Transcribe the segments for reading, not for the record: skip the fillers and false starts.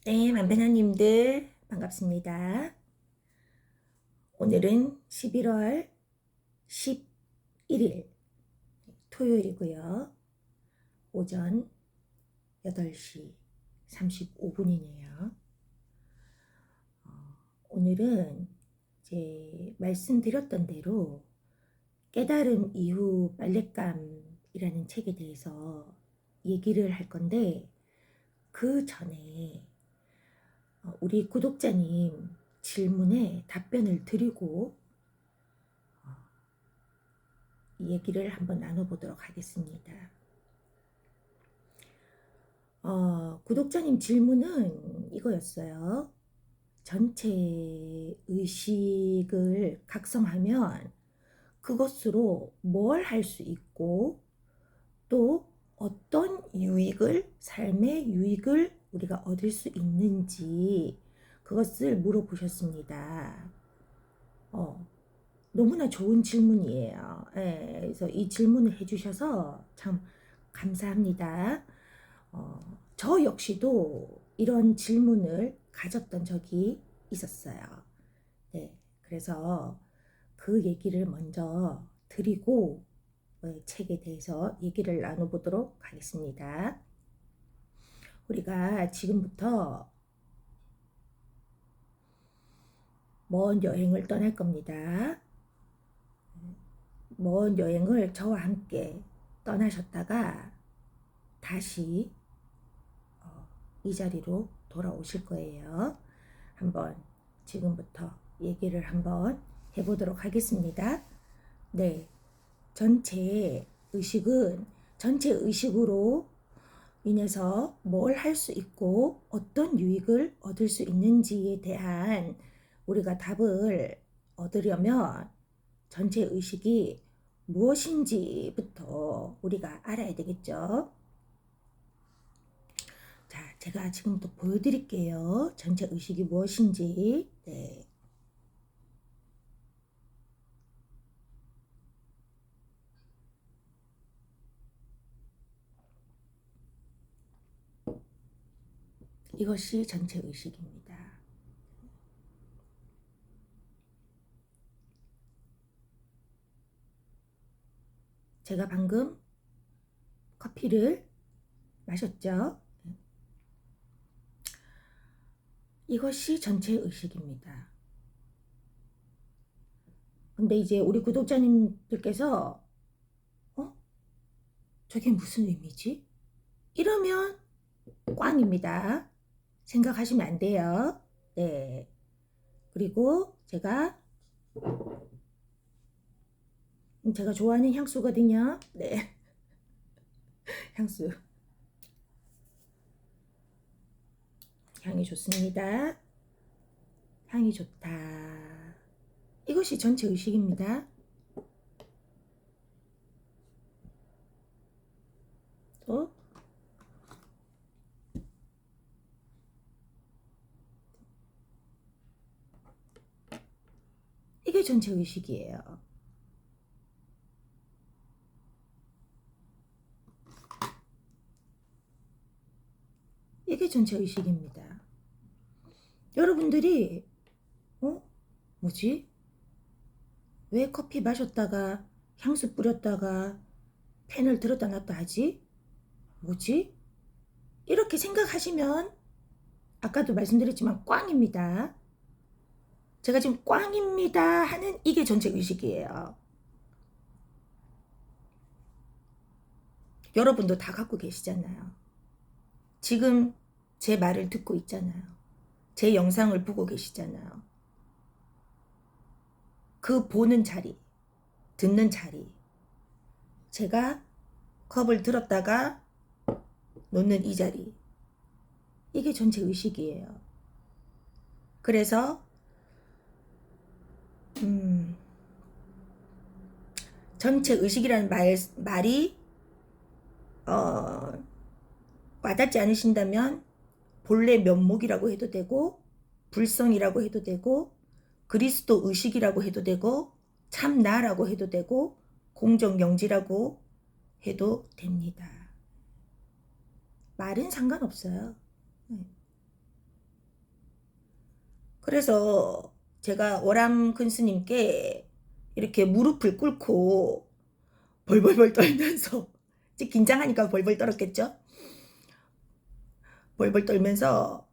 네, 만배나님들 반갑습니다. 오늘은 11월 11일 토요일이고요. 오전 8시 35분이네요. 오늘은 이제 말씀드렸던 대로 깨달음 이후 빨랫감이라는 책에 대해서 얘기를 할 건데, 그 전에 우리 구독자님 질문에 답변을 드리고 이 얘기를 한번 나눠보도록 하겠습니다. 구독자님 질문은 이거였어요. 전체 의식을 각성하면 그것으로 뭘 할 수 있고 또 어떤 삶의 유익을 우리가 얻을 수 있는지 그것을 물어보셨습니다. 너무나 좋은 질문이에요. 예, 그래서 이 질문을 해주셔서 참 감사합니다. 저 역시도 이런 질문을 가졌던 적이 있었어요. 네, 그래서 그 얘기를 먼저 드리고 책에 대해서 얘기를 나눠보도록 하겠습니다. 우리가 지금부터 먼 여행을 떠날 겁니다. 먼 여행을 저와 함께 떠나셨다가 다시 이 자리로 돌아오실 거예요. 한번 지금부터 얘기를 한번 해보도록 하겠습니다. 네, 전체 의식으로 인해서 뭘 할 수 있고 어떤 유익을 얻을 수 있는지에 대한 우리가 답을 얻으려면 전체 의식이 무엇인지부터 우리가 알아야 되겠죠. 자, 제가 지금부터 보여드릴게요. 전체 의식이 무엇인지. 네. 이것이 전체 의식입니다. 제가 방금 커피를 마셨죠? 이것이 전체 의식입니다. 근데 이제 우리 구독자님들께서 저게 무슨 의미지? 이러면 꽝입니다. 생각하시면 안 돼요. 네. 그리고 제가 좋아하는 향수거든요. 네. 향수. 향이 좋습니다. 향이 좋다. 이것이 전체 의식입니다. 또 이게 전체 의식이에요. 이게 전체 의식입니다. 여러분들이 뭐지? 왜 커피 마셨다가 향수 뿌렸다가 펜을 들었다 놨다 하지? 뭐지? 이렇게 생각하시면 아까도 말씀드렸지만 꽝입니다. 제가 지금 꽝입니다 하는 이게 전체 의식이에요. 여러분도 다 갖고 계시잖아요. 지금 제 말을 듣고 있잖아요. 제 영상을 보고 계시잖아요. 그 보는 자리, 듣는 자리. 제가 컵을 들었다가 놓는 이 자리. 이게 전체 의식이에요. 그래서 전체 의식이라는 말이 와닿지 않으신다면 본래 면목이라고 해도 되고 불성이라고 해도 되고 그리스도 의식이라고 해도 되고 참나라고 해도 되고 공정영지라고 해도 됩니다. 말은 상관없어요. 그래서 제가 오람 큰 스님께 이렇게 무릎을 꿇고 벌벌벌 떨면서 이제 긴장하니까 벌벌 떨었겠죠. 벌벌 떨면서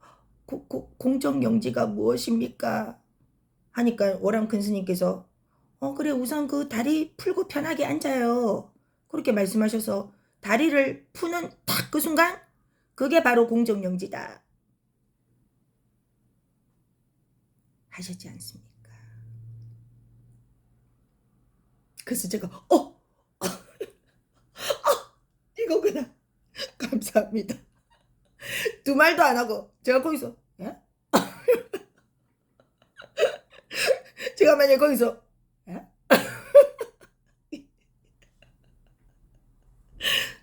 공정영지가 무엇입니까? 하니까 오람 큰 스님께서 그래 우선 그 다리 풀고 편하게 앉아요. 그렇게 말씀하셔서 다리를 푸는 딱 그 순간 그게 바로 공정영지다 하셨지 않습니까? 그래서 제가 이거구나. 감사합니다. 두 말도 안 하고 제가 거기서 예? 제가 만약에 거기서 예?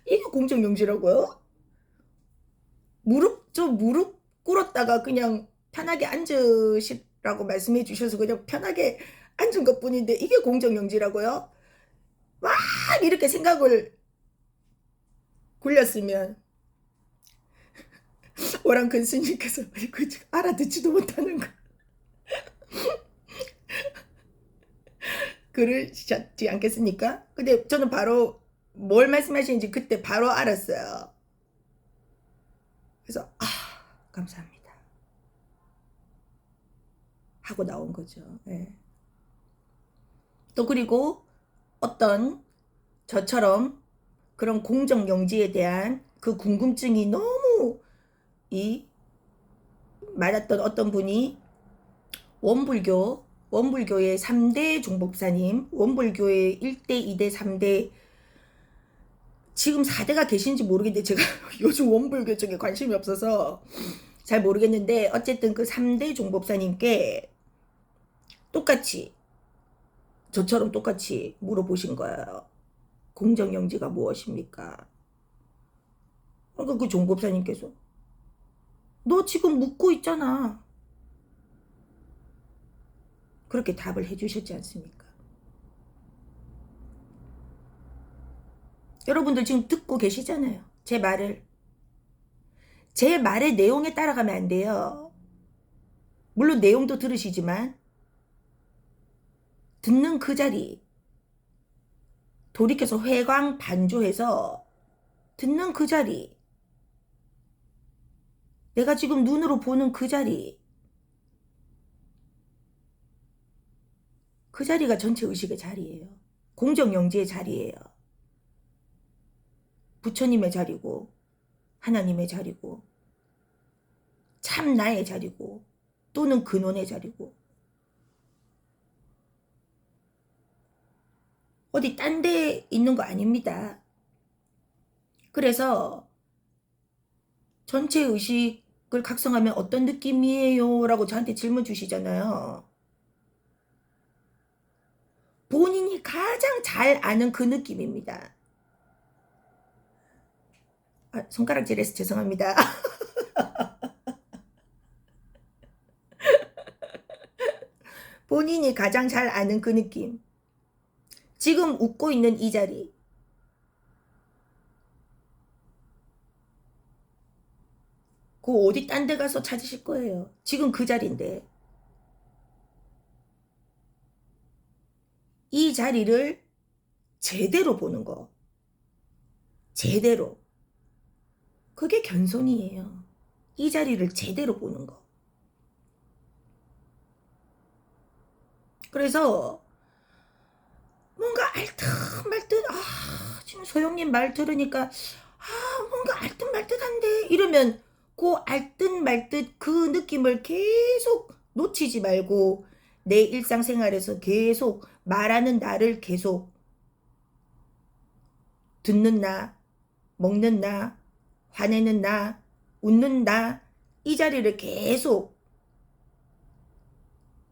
이게 공정영지라고요? 무릎 꿇었다가 그냥 편하게 앉으시라고 말씀해 주셔서 그냥 편하게 앉은 것 뿐인데 이게 공정영지라고요? 막 이렇게 생각을 굴렸으면 오랑 큰 스님께서 알아듣지도 못하는 거 그러셨지 않겠습니까? 근데 저는 바로 뭘 말씀하시는지 그때 바로 알았어요. 그래서 감사합니다 하고 나온 거죠. 네. 또 그리고 어떤 저처럼 그런 공정영지에 대한 그 궁금증이 너무 많았던 어떤 분이 원불교의 3대 종법사님, 원불교의 1대, 2대, 3대, 지금 4대가 계신지 모르겠는데 제가 요즘 원불교 쪽에 관심이 없어서 잘 모르겠는데 어쨌든 그 3대 종법사님께 똑같이 저처럼 똑같이 물어보신 거예요. 공정영지가 무엇입니까? 그러니까 그 종법사님께서 너 지금 묻고 있잖아. 그렇게 답을 해주셨지 않습니까? 여러분들 지금 듣고 계시잖아요. 제 말의 내용에 따라가면 안 돼요. 물론 내용도 들으시지만 듣는 그 자리 돌이켜서 회광반조해서 듣는 그 자리 내가 지금 눈으로 보는 그 자리 그 자리가 전체 의식의 자리예요. 공정영지의 자리예요. 부처님의 자리고 하나님의 자리고 참 나의 자리고 또는 근원의 자리고 어디 딴 데 있는 거 아닙니다. 그래서 전체 의식을 각성하면 어떤 느낌이에요? 라고 저한테 질문 주시잖아요. 본인이 가장 잘 아는 그 느낌입니다. 손가락질해서 죄송합니다. 본인이 가장 잘 아는 그 느낌. 지금 웃고 있는 이 자리. 그 어디 딴 데 가서 찾으실 거예요. 지금 그 자리인데. 이 자리를 제대로 보는 거. 제대로. 그게 견손이에요. 이 자리를 제대로 보는 거. 그래서 뭔가 알듯말듯 지금 소영님 말 들으니까 뭔가 알듯말듯한데 이러면 그 알듯말듯 그 느낌을 계속 놓치지 말고 내 일상생활에서 계속 말하는 나를 계속 듣는 나, 먹는 나, 화내는 나, 웃는 나, 이 자리를 계속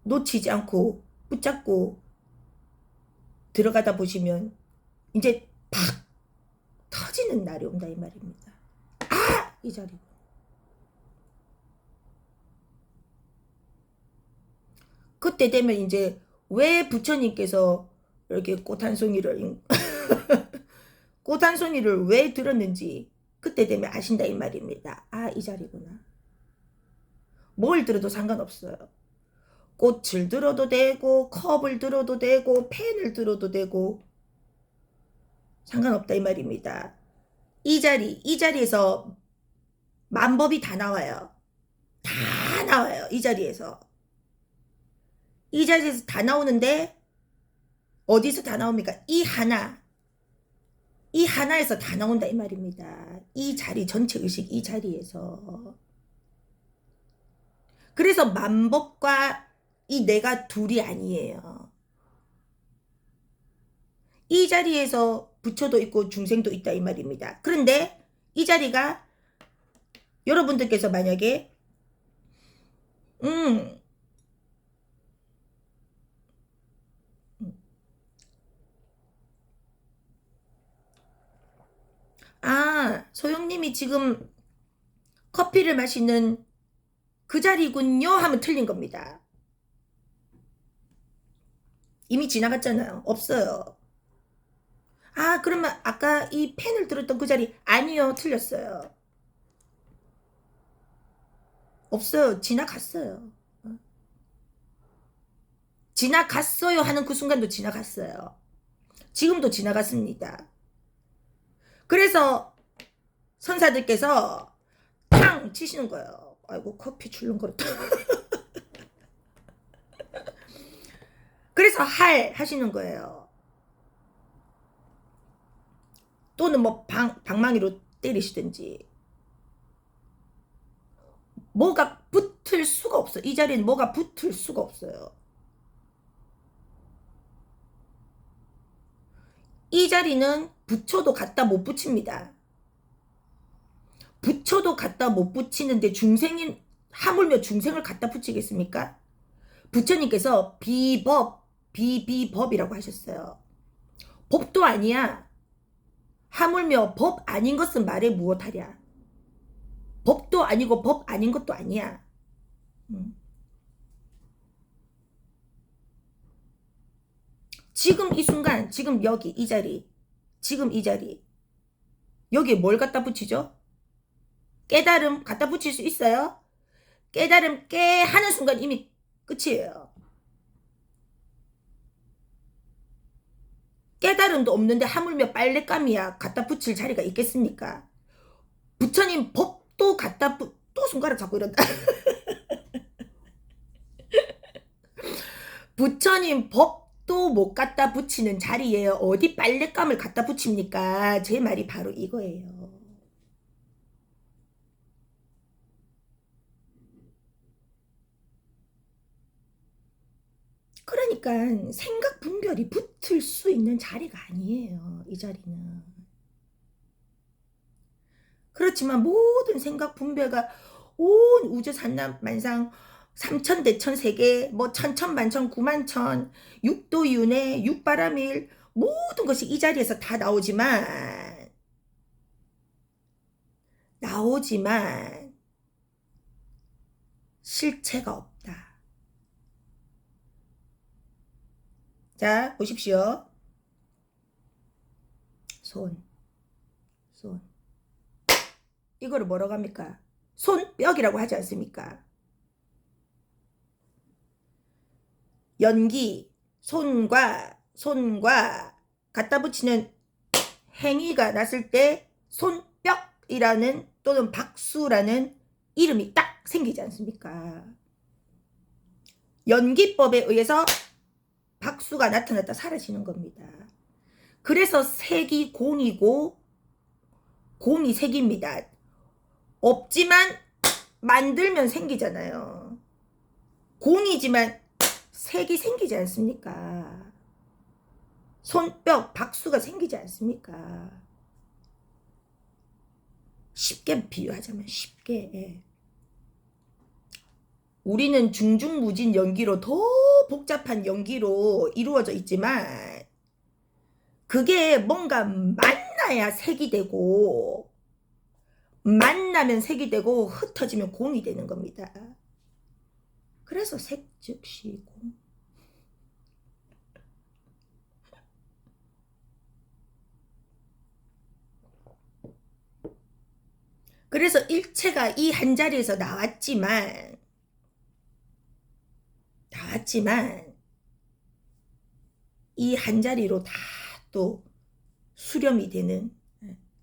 놓치지 않고 붙잡고 들어가다 보시면 이제 팍 터지는 날이 온다 이 말입니다. 이 자리고. 그때 되면 이제 왜 부처님께서 이렇게 꽃 한 송이를 꽃 한 송이를 왜 들었는지 그때 되면 아신다 이 말입니다. 이 자리구나. 뭘 들어도 상관없어요. 꽃을 들어도 되고 컵을 들어도 되고 펜을 들어도 되고 상관없다 이 말입니다. 이 자리에서 만법이 다 나와요. 다 나와요. 이 자리에서 다 나오는데 어디서 다 나옵니까? 이 하나에서 다 나온다 이 말입니다. 이 자리 전체 의식 이 자리에서. 그래서 만법과 이 내가 둘이 아니에요. 이 자리에서 부처도 있고 중생도 있다 이 말입니다. 그런데 이 자리가 여러분들께서 만약에 소영님이 지금 커피를 마시는 그 자리군요 하면 틀린 겁니다. 이미 지나갔잖아요. 없어요. 그러면 아까 이 펜을 들었던 그 자리 아니요. 틀렸어요. 없어요. 지나갔어요. 지나갔어요 하는 그 순간도 지나갔어요. 지금도 지나갔습니다. 그래서 선사들께서 탕 치시는 거예요. 아이고 커피 출렁거렸다. 그래서 하시는 거예요. 또는 뭐 방망이로 때리시든지. 뭐가 붙을 수가 없어요. 이 자리에는 뭐가 붙을 수가 없어요. 이 자리는 부처도 갖다 못 붙입니다. 부처도 갖다 못 붙이는데 중생인 하물며 중생을 갖다 붙이겠습니까? 부처님께서 비법이라고 하셨어요. 법도 아니야. 하물며 법 아닌 것은 말해 무엇하랴. 법도 아니고 법 아닌 것도 아니야. 지금 이 순간, 지금 여기 이 자리, 지금 이 자리, 여기에 뭘 갖다 붙이죠? 깨달음 갖다 붙일 수 있어요? 깨달음 깨 하는 순간 이미 끝이에요. 깨달음도 없는데 하물며 빨랫감이야 갖다 붙일 자리가 있겠습니까? 부처님 법도 갖다 또 손가락 잡고 이런다. 부처님 법도 못 갖다 붙이는 자리에 어디 빨랫감을 갖다 붙입니까? 제 말이 바로 이거예요. 그러니까 생각 분별이 붙을 수 있는 자리가 아니에요. 이 자리는. 그렇지만 모든 생각 분별가 온 우주 산남만상 삼천대천 세계 뭐 천천만천 구만천 육도윤회 육바라밀 모든 것이 이 자리에서 다 나오지만 실체가 없다. 자 보십시오. 손 이거를 뭐라고 합니까? 손뼉이라고 하지 않습니까? 연기 손과 갖다 붙이는 행위가 났을 때 손뼉이라는 또는 박수라는 이름이 딱 생기지 않습니까? 연기법에 의해서 박수가 나타났다 사라지는 겁니다. 그래서 색이 공이고 공이 색입니다. 없지만 만들면 생기잖아요. 공이지만 색이 생기지 않습니까? 손뼉 박수가 생기지 않습니까? 쉽게 비유하자면 쉽게 우리는 중중무진 연기로 더 복잡한 연기로 이루어져 있지만 그게 뭔가 만나야 색이 되고 만나면 색이 되고 흩어지면 공이 되는 겁니다. 그래서 색 즉시 공. 그래서 일체가 이 한 자리에서 나왔지만 다 왔지만 이 한자리로 다 또 수렴이 되는,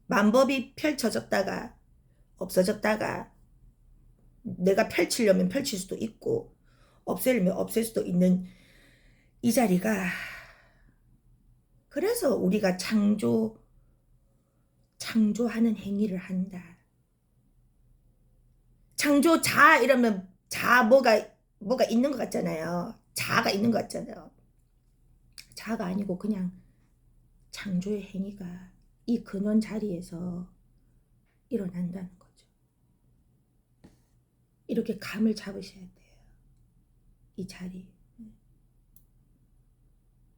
만법이 펼쳐졌다가 없어졌다가 내가 펼치려면 펼칠 수도 있고 없애려면 없앨 수도 있는 이 자리가, 그래서 우리가 창조하는 행위를 한다. 창조자 이러면 자 뭐가 있는 것 같잖아요. 자가 있는 것 같잖아요. 자가 아니고 그냥 창조의 행위가 이 근원 자리에서 일어난다는 거죠. 이렇게 감을 잡으셔야 돼요. 이 자리.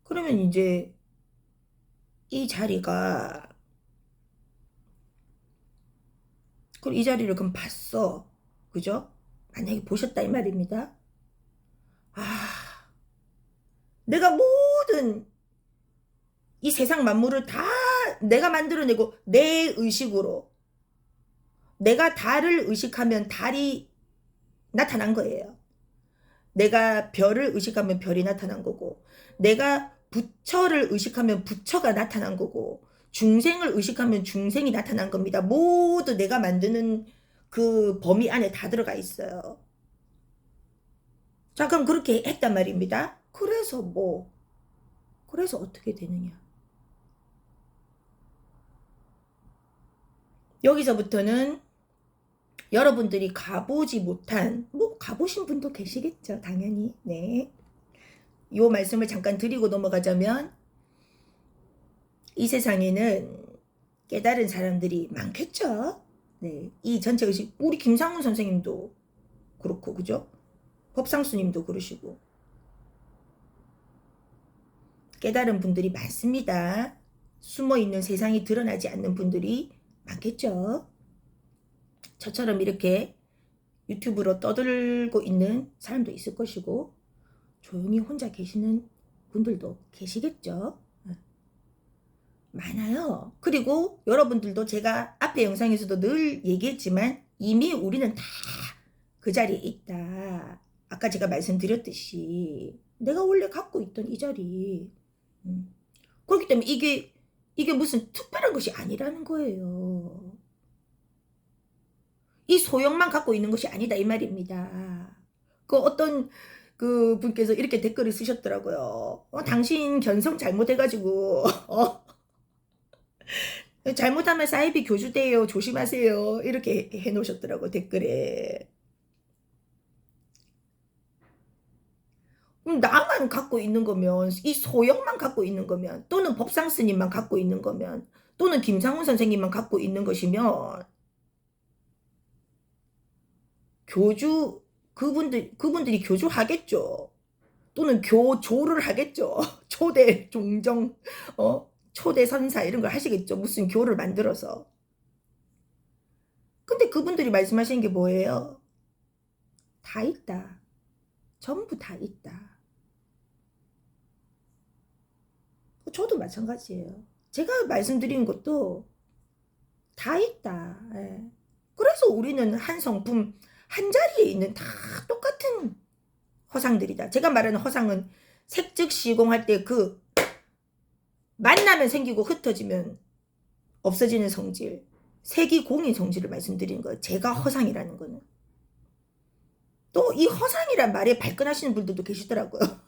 그러면 이제 이 자리가, 그럼 이 자리를 그럼 봤어. 그죠? 만약에 보셨다 이 말입니다. 아, 내가 모든 이 세상 만물을 다 내가 만들어내고 내 의식으로, 내가 달을 의식하면 달이 나타난 거예요. 내가 별을 의식하면 별이 나타난 거고, 내가 부처를 의식하면 부처가 나타난 거고, 중생을 의식하면 중생이 나타난 겁니다. 모두 내가 만드는 그 범위 안에 다 들어가 있어요. 자, 그럼 그렇게 했단 말입니다. 그래서 어떻게 되느냐. 여기서부터는 여러분들이 가보지 못한, 가보신 분도 계시겠죠, 당연히. 네. 요 말씀을 잠깐 드리고 넘어가자면, 이 세상에는 깨달은 사람들이 많겠죠. 네. 이 전체 의식, 우리 김상훈 선생님도 그렇고, 그죠? 법상수님도 그러시고. 깨달은 분들이 많습니다. 숨어있는 세상이 드러나지 않는 분들이 많겠죠. 저처럼 이렇게 유튜브로 떠들고 있는 사람도 있을 것이고, 조용히 혼자 계시는 분들도 계시겠죠. 많아요. 그리고 여러분들도 제가 앞에 영상에서도 늘 얘기했지만 이미 우리는 다 그 자리에 있다. 아까 제가 말씀드렸듯이 내가 원래 갖고 있던 이 자리. 그렇기 때문에 이게 무슨 특별한 것이 아니라는 거예요. 이 소형만 갖고 있는 것이 아니다 이 말입니다. 그 어떤 그 분께서 이렇게 댓글을 쓰셨더라고요. 당신 견성 잘못해가지고 잘못하면 사이비 교주돼요. 조심하세요. 이렇게 해놓으셨더라고 댓글에. 나만 갖고 있는 거면, 이 소형만 갖고 있는 거면, 또는 법상 스님만 갖고 있는 거면, 또는 김상훈 선생님만 갖고 있는 것이면 그분들이 교주하겠죠. 또는 교조를 하겠죠. 초대 종정, 초대 선사 이런 걸 하시겠죠. 무슨 교를 만들어서. 근데 그분들이 말씀하시는 게 뭐예요? 다 있다. 전부 다 있다. 저도 마찬가지예요. 제가 말씀드린 것도 다 있다. 예. 그래서 우리는 한 성품, 한 자리에 있는 다 똑같은 허상들이다. 제가 말하는 허상은 색즉시공할 때 그 만나면 생기고 흩어지면 없어지는 성질, 색이 공인 성질을 말씀드리는 거예요. 제가 허상이라는 거는. 또 이 허상이란 말에 발끈하시는 분들도 계시더라고요.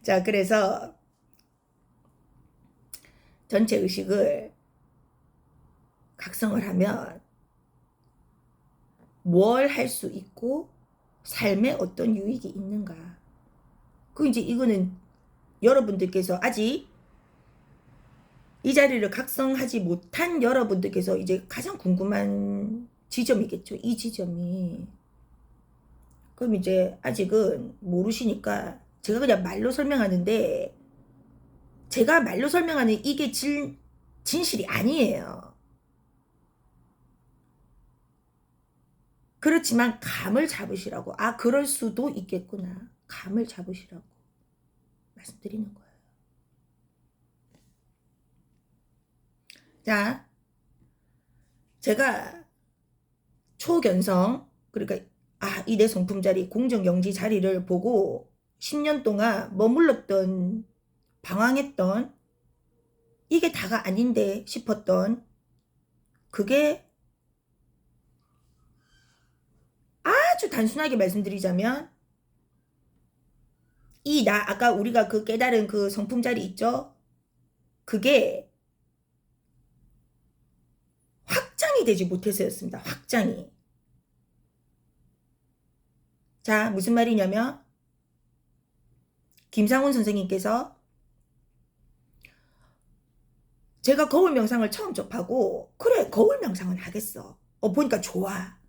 자, 그래서 전체 의식을 각성을 하면 뭘 할 수 있고 삶에 어떤 유익이 있는가. 이제 이거는 여러분들께서 아직 이 자리를 각성하지 못한 여러분들께서 이제 가장 궁금한 지점이겠죠. 이 지점이. 그럼 이제 아직은 모르시니까 제가 그냥 말로 설명하는데, 제가 말로 설명하는 이게 진실이 아니에요. 그렇지만 감을 잡으시라고, 그럴 수도 있겠구나. 감을 잡으시라고 말씀드리는 거예요. 자, 제가 초견성 그러니까 이 내 성품 자리, 공정영지 자리를 보고 10년 동안 머물렀던, 방황했던, 이게 다가 아닌데 싶었던, 그게 아주 단순하게 말씀드리자면 아까 우리가 그 깨달은 그 성품 자리 있죠? 그게 확장이 되지 못해서였습니다. 확장이. 자, 무슨 말이냐면 김상훈 선생님께서 제가 거울 명상을 처음 접하고 그래 거울 명상은 하겠어. 보니까 좋아.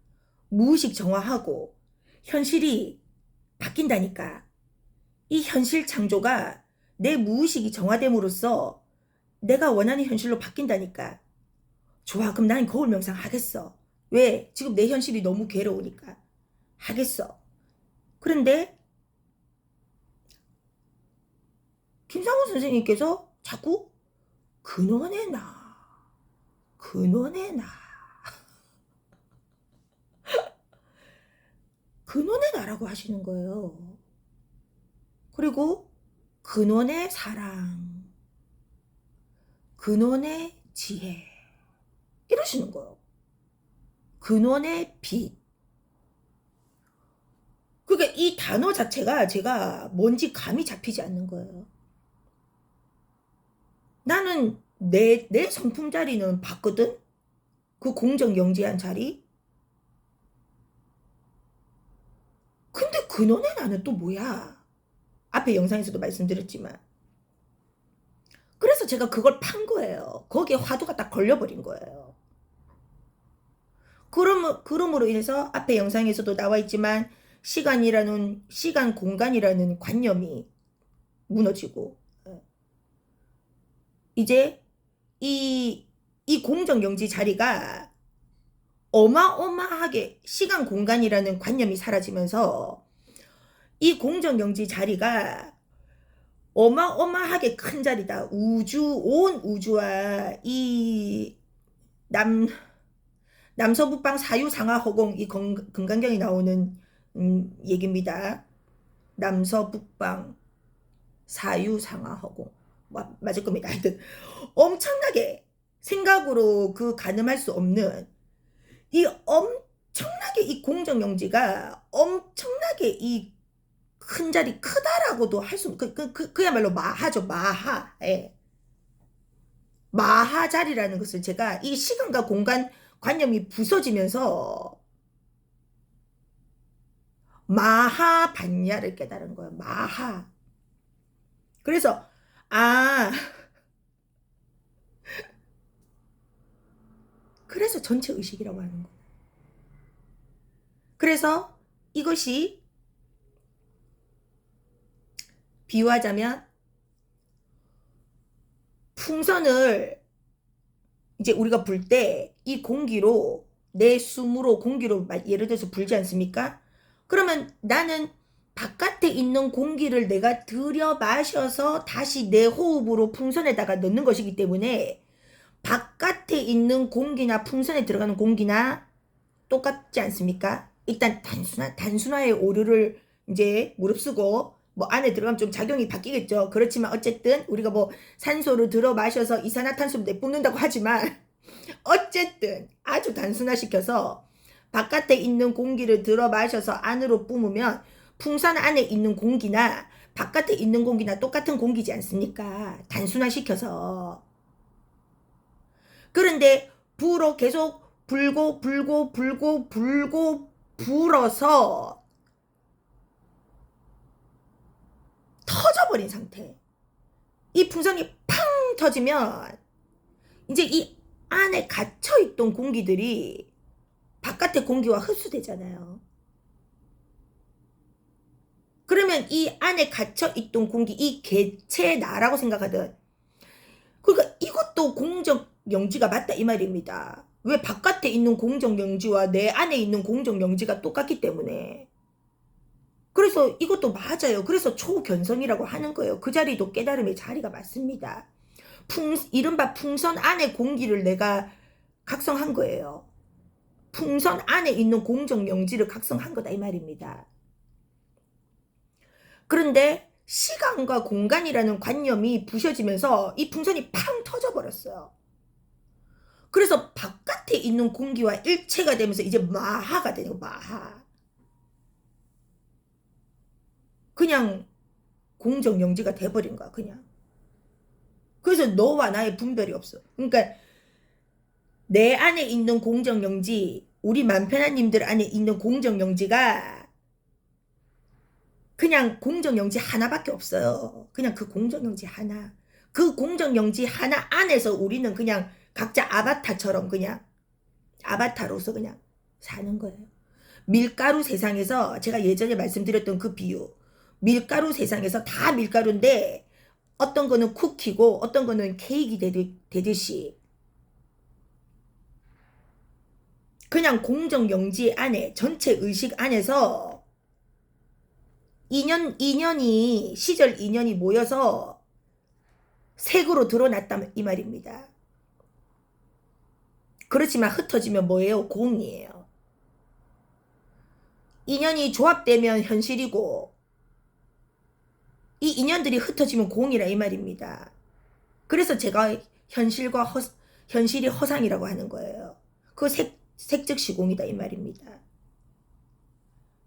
무의식 정화하고 현실이 바뀐다니까. 이 현실 창조가 내 무의식이 정화됨으로써 내가 원하는 현실로 바뀐다니까. 좋아, 그럼 나는 거울 명상 하겠어. 왜? 지금 내 현실이 너무 괴로우니까. 하겠어. 그런데 김상훈 선생님께서 자꾸 근원의 나, 근원의 나, 근원의 나라고 하시는 거예요. 그리고 근원의 사랑, 근원의 지혜, 이러시는 거예요. 근원의 빛. 그러니까 이 단어 자체가 제가 뭔지 감이 잡히지 않는 거예요. 나는 내 성품 자리는 봤거든? 그 공정영지한 자리? 근데 근원의 나는 또 뭐야? 앞에 영상에서도 말씀드렸지만. 그래서 제가 그걸 판 거예요. 거기에 화두가 딱 걸려버린 거예요. 그럼으로 인해서 앞에 영상에서도 나와 있지만 시간, 공간이라는 관념이 무너지고, 이제 이 공정영지 자리가 어마어마하게 시간, 공간이라는 관념이 사라지면서 이 공정영지 자리가 어마어마하게 큰 자리다. 온 우주와 이 남서북방 사유상하허공, 이 금강경이 나오는 얘기입니다. 남서북방 사유상하허공. 맞을 겁니다. 하여튼 엄청나게 생각으로 가늠할 수 없는 엄청나게 이 공정영지가 엄청나게 이 큰 자리, 크다라고도 할 수, 그야말로 마하죠. 마하. 예. 마하 자리라는 것을 제가 이 시간과 공간 관념이 부서지면서 마하 반야를 깨달은 거예요. 마하. 그래서 그래서 전체 의식이라고 하는 거예요. 그래서 이것이 비유하자면 풍선을 이제 우리가 불 때 이 공기로, 내 숨으로 공기로 예를 들어서 불지 않습니까? 그러면 나는 바깥에 있는 공기를 내가 들여 마셔서 다시 내 호흡으로 풍선에다가 넣는 것이기 때문에 바깥에 있는 공기나 풍선에 들어가는 공기나 똑같지 않습니까? 일단 단순화의 오류를 이제 무릅쓰고 뭐 안에 들어가면 좀 작용이 바뀌겠죠. 그렇지만 어쨌든 우리가 뭐 산소를 들어 마셔서 이산화탄소를 내뿜는다고 하지만 어쨌든 아주 단순화시켜서 바깥에 있는 공기를 들어 마셔서 안으로 뿜으면 풍선 안에 있는 공기나 바깥에 있는 공기나 똑같은 공기지 않습니까? 단순화시켜서. 그런데 불어 계속 불고 불어서 터져버린 상태. 이 풍선이 팡 터지면 이제 이 안에 갇혀있던 공기들이 바깥의 공기와 흡수되잖아요. 그러면 이 안에 갇혀있던 공기, 이 개체 나라고 생각하든, 그러니까 이것도 공정영지가 맞다 이 말입니다. 왜? 바깥에 있는 공정영지와 내 안에 있는 공정영지가 똑같기 때문에. 그래서 이것도 맞아요. 그래서 초견성이라고 하는 거예요. 그 자리도 깨달음의 자리가 맞습니다. 이른바 풍선 안에 공기를 내가 각성한 거예요. 풍선 안에 있는 공정영지를 각성한 거다 이 말입니다. 그런데 시간과 공간이라는 관념이 부셔지면서 이 풍선이 팡 터져버렸어요. 그래서 바깥에 있는 공기와 일체가 되면서 이제 마하가 되는 거예요. 마하. 그냥 공정영지가 돼버린 거야 그냥. 그래서 너와 나의 분별이 없어. 그러니까 내 안에 있는 공정영지, 우리 만편하님들 안에 있는 공정영지가 그냥 공정영지 하나밖에 없어요. 그냥 그 공정영지 하나. 그 공정영지 하나 안에서 우리는 그냥 각자 아바타처럼 그냥 아바타로서 그냥 사는 거예요. 밀가루 세상에서 제가 예전에 말씀드렸던 그 비유. 밀가루 세상에서 다 밀가루인데 어떤 거는 쿠키고 어떤 거는 케이크 되듯이 그냥 공정영지 안에 전체 의식 안에서 시절 인연이 모여서 색으로 드러났다 이 말입니다. 그렇지만 흩어지면 뭐예요? 공이에요. 인연이 조합되면 현실이고 이 인연들이 흩어지면 공이라 이 말입니다. 그래서 제가 현실이 허상이라고 하는 거예요. 그 색즉 시공이다 이 말입니다.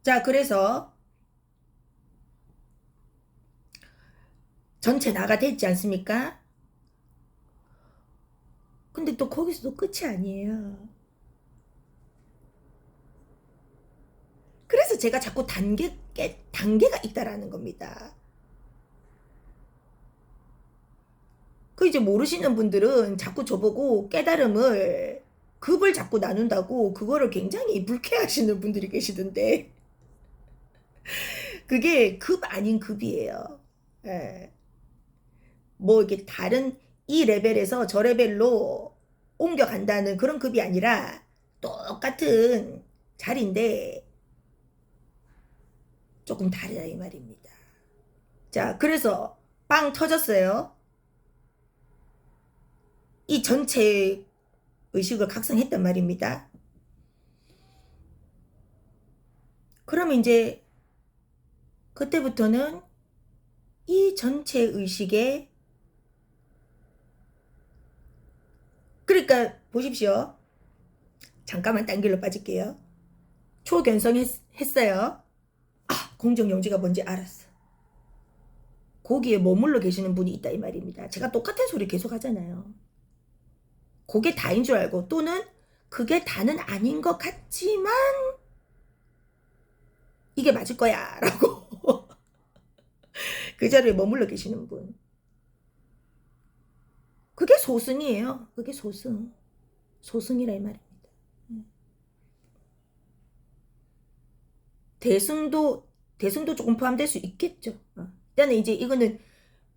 자, 그래서 전체 나가 됐지 않습니까? 근데 또 거기서도 끝이 아니에요. 그래서 제가 자꾸 단계가 있다라는 겁니다. 그 이제 모르시는 분들은 자꾸 저보고 깨달음을 급을 자꾸 나눈다고 그거를 굉장히 불쾌하시는 분들이 계시던데 그게 급 아닌 급이에요. 예. 뭐 이렇게 다른 이 레벨에서 저 레벨로 옮겨간다는 그런 급이 아니라 똑같은 자리인데 조금 다르다 이 말입니다. 자, 그래서 빵 터졌어요. 이 전체 의식을 각성했단 말입니다. 그러면 이제 그때부터는 이 전체 의식에 그러니까 보십시오. 잠깐만 딴 길로 빠질게요. 초견성했어요. 아, 공정영지가 뭔지 알았어. 거기에 머물러 계시는 분이 있다 이 말입니다. 제가 똑같은 소리 계속 하잖아요. 그게 다인 줄 알고 또는 그게 다는 아닌 것 같지만 이게 맞을 거야 라고 그 자리에 머물러 계시는 분. 그게 소승이에요. 그게 소승. 소승이라 이 말입니다. 대승도 조금 포함될 수 있겠죠. 일단은 이제 이거는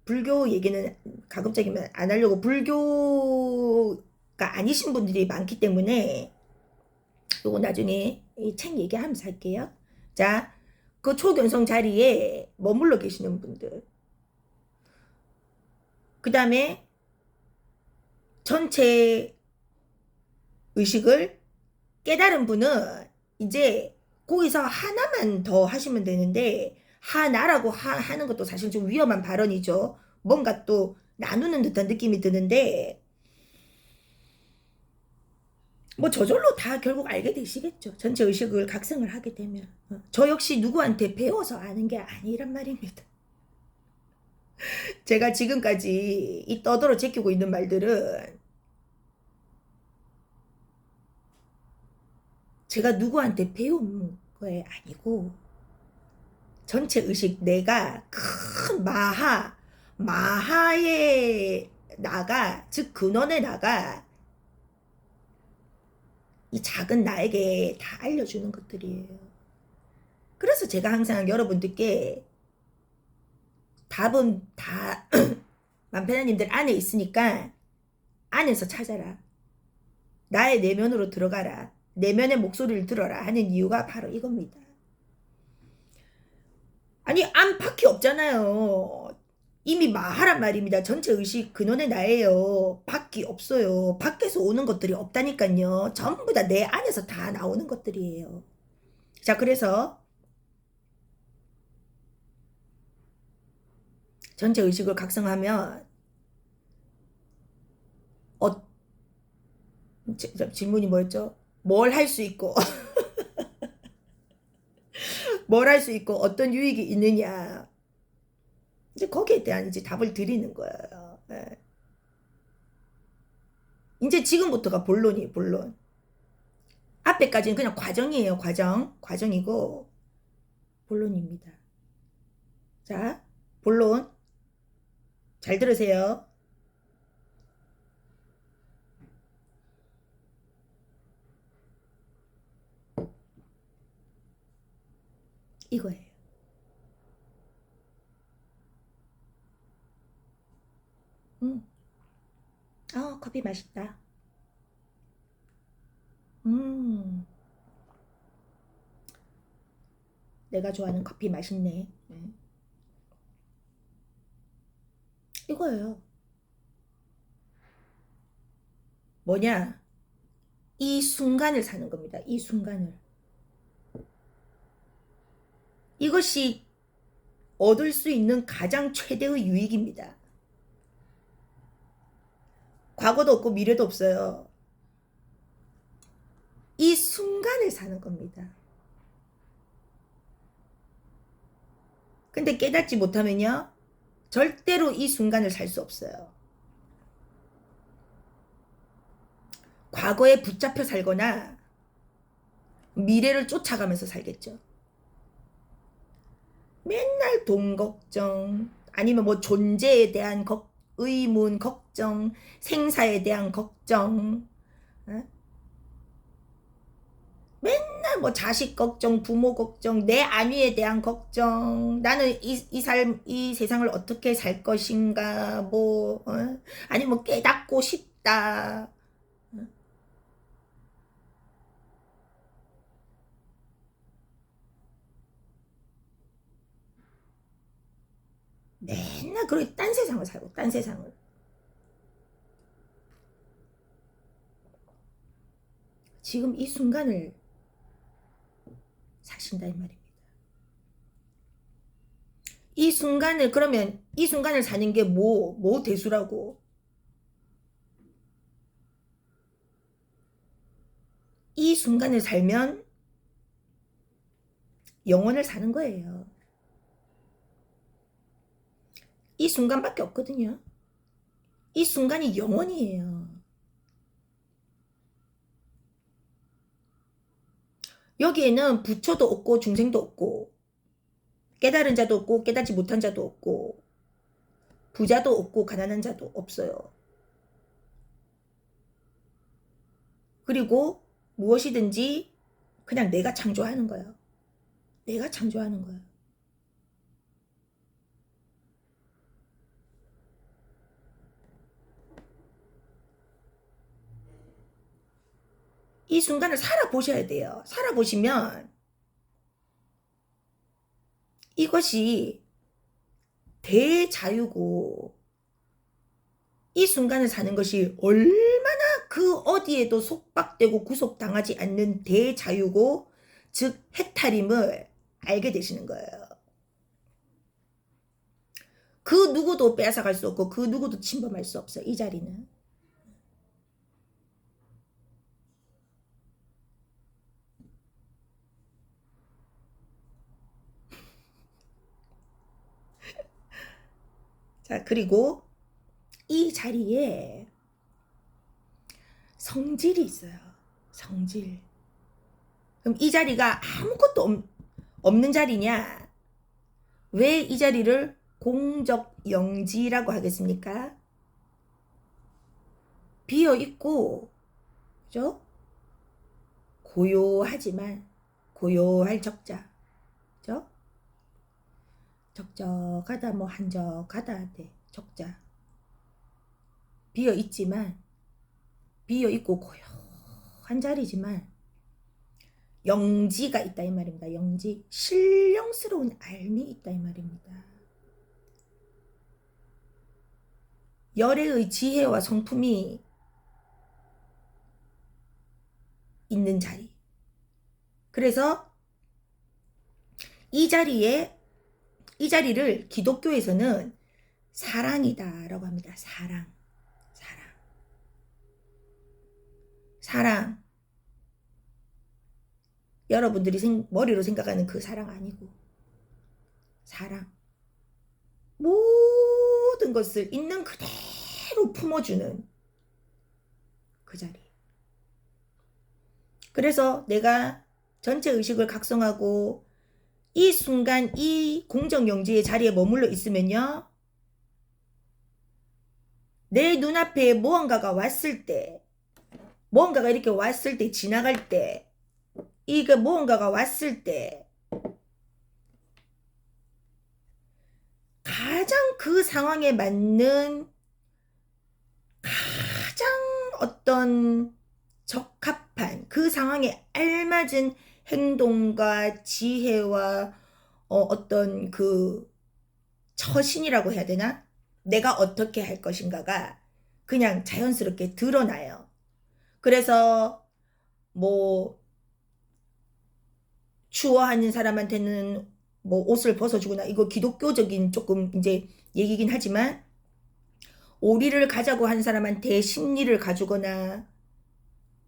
불교 얘기는 가급적이면 안 하려고 불교가 아니신 분들이 많기 때문에 요거 나중에 이 책 얘기하면서 할게요. 자, 그 초견성 자리에 머물러 계시는 분들. 그 다음에 전체 의식을 깨달은 분은 이제 거기서 하나만 더 하시면 되는데 하나라고 하는 것도 사실 좀 위험한 발언이죠. 뭔가 또 나누는 듯한 느낌이 드는데 뭐 저절로 다 결국 알게 되시겠죠. 전체 의식을 각성을 하게 되면. 저 역시 누구한테 배워서 아는 게 아니란 말입니다. 제가 지금까지 이 떠들어 제끼고 있는 말들은 제가 누구한테 배운 거에 아니고 전체 의식 내가 큰 마하의 나가 즉 근원의 나가 이 작은 나에게 다 알려주는 것들이에요. 그래서 제가 항상 여러분들께 답은 다 만편하님들 안에 있으니까 안에서 찾아라. 나의 내면으로 들어가라. 내면의 목소리를 들어라 하는 이유가 바로 이겁니다. 아니 안팎이 없잖아요. 이미 마하란 말입니다. 전체 의식 근원의 나예요. 밖이 없어요. 밖에서 오는 것들이 없다니까요. 전부 다 내 안에서 다 나오는 것들이에요. 자, 그래서 전체 의식을 각성하면 질문이 뭐였죠? 뭘 할 수 있고 뭘 할 수 있고 어떤 유익이 있느냐. 이제 거기에 대한 이제 답을 드리는 거예요. 예. 이제 지금부터가 본론이에요, 본론. 앞에까지는 그냥 과정이에요, 과정이고 본론입니다. 자, 본론 잘 들으세요. 이거예요. 커피 맛있다. 내가 좋아하는 커피 맛있네. 이거예요. 뭐냐? 이 순간을 사는 겁니다. 이 순간을. 이것이 얻을 수 있는 가장 최대의 유익입니다. 과거도 없고 미래도 없어요. 이 순간을 사는 겁니다. 근데 깨닫지 못하면요, 절대로 이 순간을 살 수 없어요. 과거에 붙잡혀 살거나 미래를 쫓아가면서 살겠죠. 맨날 돈 걱정, 아니면 뭐 존재에 대한 의문, 걱정, 생사에 대한 걱정, 맨날 뭐 자식 걱정, 부모 걱정, 내 안위에 대한 걱정, 나는 이 세상을 어떻게 살 것인가, 아니 뭐 깨닫고 싶다. 맨날 그렇게 딴 세상을 살고, 딴 세상을. 지금 이 순간을 사신다 이 말입니다. 이 순간을, 그러면 이 순간을 사는 게 뭐 대수라고? 이 순간을 살면 영원을 사는 거예요. 이 순간밖에 없거든요. 이 순간이 영원이에요. 여기에는 부처도 없고 중생도 없고 깨달은 자도 없고 깨닫지 못한 자도 없고 부자도 없고 가난한 자도 없어요. 그리고 무엇이든지 그냥 내가 창조하는 거예요. 내가 창조하는 거예요. 이 순간을 살아보셔야 돼요. 살아보시면 이것이 대자유고, 이 순간을 사는 것이 얼마나 그 어디에도 속박되고 구속당하지 않는 대자유고, 즉 해탈임을 알게 되시는 거예요. 그 누구도 빼앗아갈 수 없고 그 누구도 침범할 수 없어요. 이 자리는. 자, 그리고 이 자리에 성질이 있어요. 성질. 그럼 이 자리가 아무것도 없는 자리냐? 왜 이 자리를 공적 영지라고 하겠습니까? 비어 있고, 그죠? 고요하지만 고요할 적자, 그죠? 적적하다, 뭐 한적하다, 네, 적자. 비어 있지만, 비어 있고 고요한 자리지만 영지가 있다 이 말입니다. 영지, 신령스러운 알미 있다 이 말입니다. 열애의 지혜와 성품이 있는 자리. 그래서 이 자리를 기독교에서는 사랑이다라고 합니다. 사랑. 여러분들이 머리로 생각하는 그 사랑 아니고 사랑. 모든 것을 있는 그대로 품어주는 그 자리. 그래서 내가 전체 의식을 각성하고 이 순간 이 공정영지의 자리에 머물러 있으면요, 내 눈앞에 무언가가 왔을 때, 무언가가 이렇게 왔을 때, 지나갈 때, 이게 무언가가 왔을 때 가장 그 상황에 맞는 가장 어떤 적합한 그 상황에 알맞은 행동과 지혜와 어떤 그 처신이라고 해야 되나? 내가 어떻게 할 것인가가 그냥 자연스럽게 드러나요. 그래서 뭐 추워하는 사람한테는 뭐 옷을 벗어주거나, 이거 기독교적인 조금 이제 얘기긴 하지만, 오리를 가자고 한 사람한테 심리를 가주거나,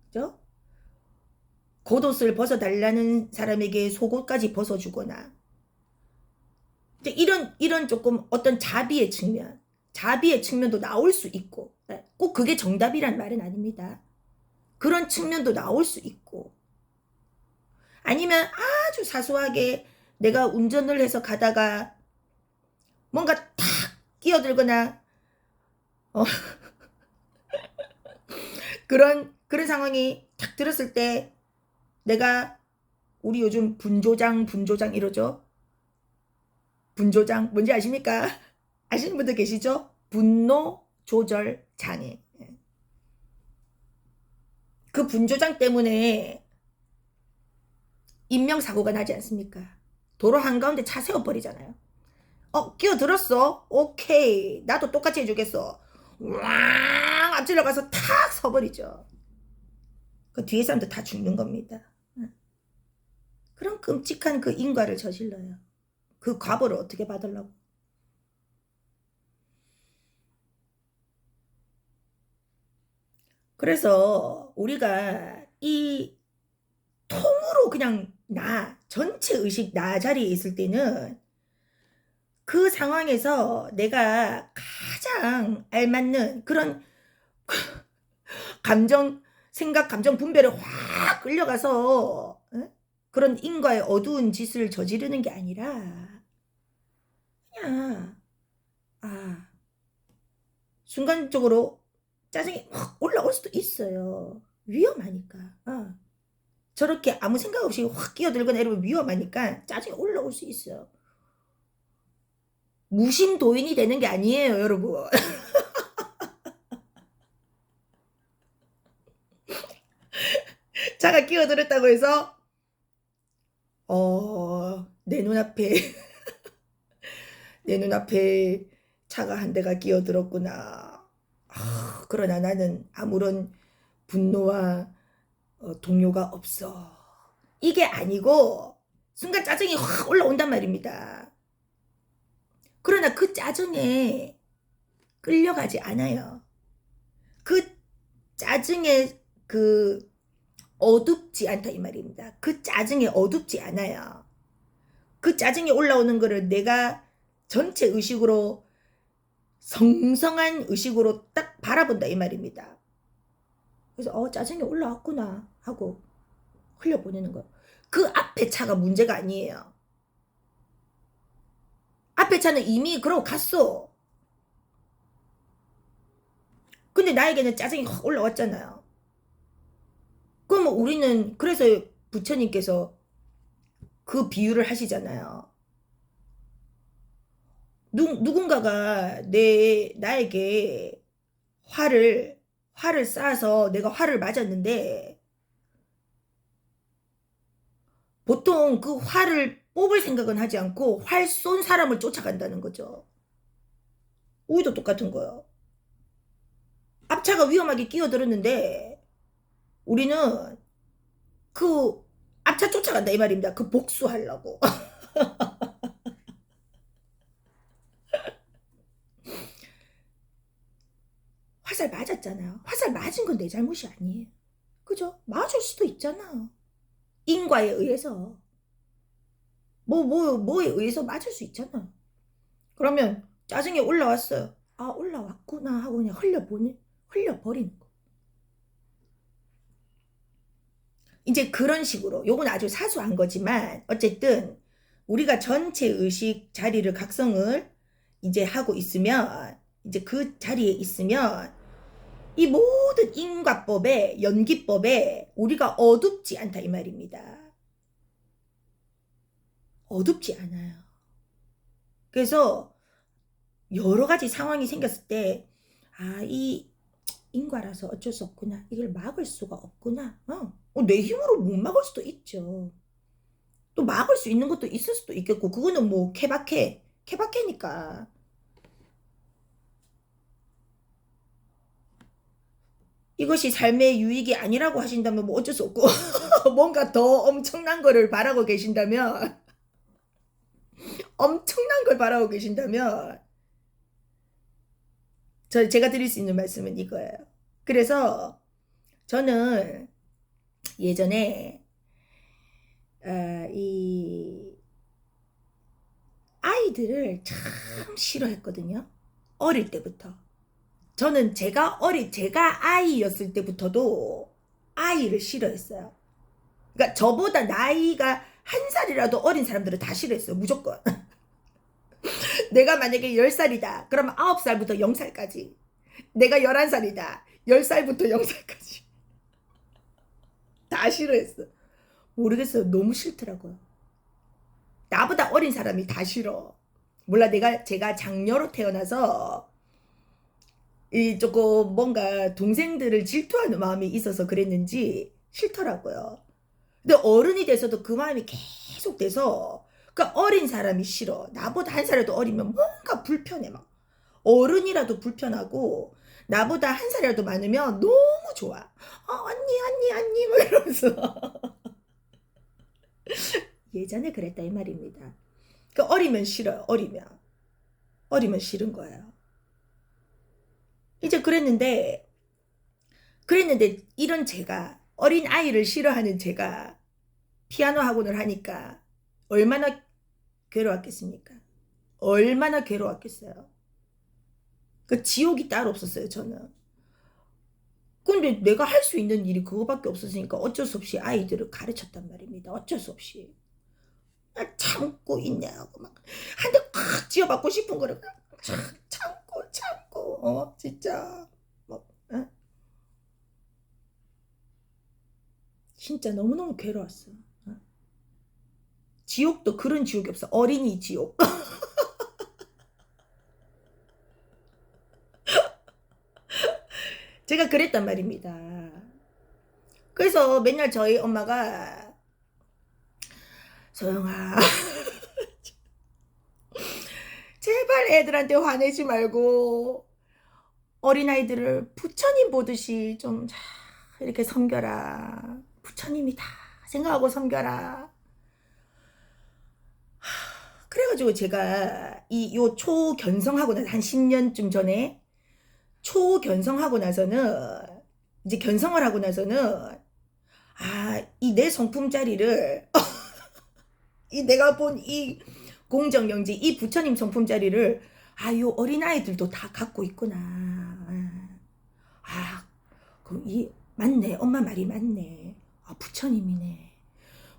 그죠? 겉옷을 벗어달라는 사람에게 속옷까지 벗어주거나, 이런 조금 어떤 자비의 측면도 나올 수 있고, 꼭 그게 정답이란 말은 아닙니다. 그런 측면도 나올 수 있고, 아니면 아주 사소하게 내가 운전을 해서 가다가 뭔가 탁 끼어들거나 그런 상황이 탁 들었을 때, 내가 우리 요즘 분조장 이러죠. 분조장 뭔지 아십니까? 아시는 분들 계시죠? 분노 조절 장애. 그 분조장 때문에 인명사고가 나지 않습니까? 도로 한가운데 차 세워버리잖아요. 끼어들었어? 오케이, 나도 똑같이 해주겠어. 왕 앞질러 가서 탁 서버리죠. 그 뒤에 사람들 다 죽는 겁니다. 그런 끔찍한 그 인과를 저질러요. 그 과보를 어떻게 받으려고. 그래서 우리가 이 통으로 그냥 전체 의식 나 자리에 있을 때는 그 상황에서 내가 가장 알맞는 그런 생각, 감정 분별에 확 끌려가서 그런 인과의 어두운 짓을 저지르는 게 아니라 그냥 순간적으로 짜증이 확 올라올 수도 있어요. 위험하니까. 저렇게 아무 생각 없이 확 끼어들거나 이러면 위험하니까 짜증이 올라올 수 있어요. 무심도인이 되는 게 아니에요, 여러분. 차가 끼어들었다고 해서 내 눈앞에 내 눈앞에 차가 한 대가 끼어들었구나. 그러나 나는 아무런 분노와 동요가 없어. 이게 아니고 순간 짜증이 확 올라온단 말입니다. 그러나 그 짜증에 끌려가지 않아요. 그 짜증에 어둡지 않다 이 말입니다. 그 짜증에 어둡지 않아요. 그 짜증이 올라오는 거를 내가 전체 의식으로, 성성한 의식으로 딱 바라본다 이 말입니다. 그래서 짜증이 올라왔구나 하고 흘려보내는 거예요. 그 앞에 차가 문제가 아니에요. 앞에 차는 이미 그러고 갔어. 근데 나에게는 짜증이 확 올라왔잖아요. 그럼 우리는, 그래서 부처님께서 그 비유를 하시잖아요. 누군가가 나에게 활을 쏴서 내가 활을 맞았는데, 보통 그 활을 뽑을 생각은 하지 않고 활 쏜 사람을 쫓아간다는 거죠. 우리도 똑같은 거예요. 앞차가 위험하게 끼어들었는데 우리는 그 앞차 쫓아간다 이 말입니다. 그 복수하려고. 화살 맞았잖아요. 화살 맞은 건 내 잘못이 아니에요. 그죠? 맞을 수도 있잖아. 인과에 의해서. 뭐에 의해서 맞을 수 있잖아. 그러면 짜증이 올라왔어요. 아, 올라왔구나 하고 그냥 흘려버리는 거. 이제 그런 식으로. 요건 아주 사소한 거지만 어쨌든 우리가 전체 의식 자리를 각성을 이제 하고 있으면 이제 그 자리에 있으면 이 모든 인과법에 연기법에 우리가 어둡지 않다 이 말입니다. 어둡지 않아요. 그래서 여러 가지 상황이 생겼을 때 이 인과라서 어쩔 수 없구나. 이걸 막을 수가 없구나. 내 힘으로 못 막을 수도 있죠. 또 막을 수 있는 것도 있을 수도 있겠고 그거는 뭐 케바케니까. 이것이 삶의 유익이 아니라고 하신다면 뭐 어쩔 수 없고 뭔가 더 엄청난 거를 바라고 계신다면 엄청난 걸 바라고 계신다면 제가 드릴 수 있는 말씀은 이거예요. 그래서 저는 예전에 이 아이들을 참 싫어했거든요. 어릴 때부터. 저는 제가 아이였을 때부터도 아이를 싫어했어요. 그러니까 저보다 나이가 한 살이라도 어린 사람들은 다 싫어했어요. 무조건. 내가 만약에 10살이다. 그러면 9살부터 0살까지. 내가 11살이다. 10살부터 0살까지. 다 싫어했어. 모르겠어요. 너무 싫더라고요. 나보다 어린 사람이 다 싫어. 몰라 제가 장녀로 태어나서 이 조금 뭔가 동생들을 질투하는 마음이 있어서 그랬는지 싫더라고요. 근데 어른이 돼서도 그 마음이 계속 돼서 그러니까 어린 사람이 싫어. 나보다 한 살이라도 어리면 뭔가 불편해 막. 어른이라도 불편하고 나보다 한 살이라도 많으면 너무 좋아. 언니 막 이러면서 예전에 그랬다 이 말입니다. 그 어리면 싫어요. 어리면 싫은 거예요. 이제 그랬는데 이런 제가 어린 아이를 싫어하는 제가 피아노 학원을 하니까 얼마나 괴로웠겠습니까? 얼마나 괴로웠겠어요. 그 지옥이 따로 없었어요, 저는. 근데 내가 할 수 있는 일이 그거밖에 없었으니까 어쩔 수 없이 아이들을 가르쳤단 말입니다. 어쩔 수 없이. 참고 있네 하고 막 한 대 콱 쥐어받고 싶은 거를 참고 진짜 뭐 진짜 너무너무 괴로웠어. 지옥도 그런 지옥이 없어. 어린이 지옥. 제가 그랬단 말입니다. 그래서 맨날 저희 엄마가 소영아 제발 애들한테 화내지 말고 어린아이들을 부처님 보듯이 좀 이렇게 섬겨라. 부처님이 다 생각하고 섬겨라. 그래가지고 제가 요 초견성하고 나서 한 10년쯤 전에 초견성하고 나서는 이제 견성을 하고 나서는 이 내 성품짜리를 이 내가 본 이 공정영지 이 부처님 성품짜리를 요 어린아이들도 다 갖고 있구나. 그럼 맞네. 엄마 말이 맞네. 부처님이네.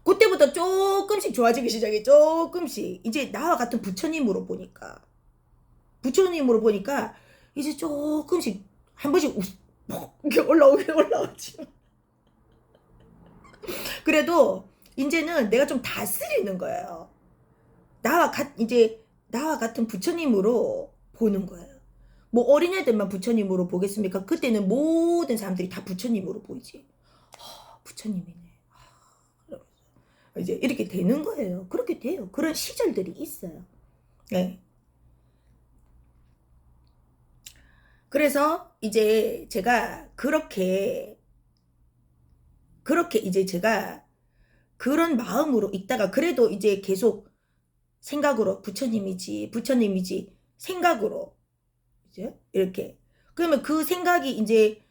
그때부터 조금씩 좋아지기 시작해. 조금씩. 이제 나와 같은 부처님으로 보니까 이제 조금씩 한 번씩 이렇게 올라오지. 그래도 이제는 내가 좀 다스리는 거예요. 이제 나와 같은 부처님으로 보는 거예요. 뭐 어린애들만 부처님으로 보겠습니까? 그때는 모든 사람들이 다 부처님으로 보이지. 부처님이네. 이제 이렇게 되는 거예요. 그렇게 돼요. 그런 시절들이 있어요. 네. 그래서 이제 제가 그렇게 이제 제가 그런 마음으로 있다가 그래도 이제 계속 생각으로 부처님이지 생각으로 이제 이렇게 그러면 그 생각이 이제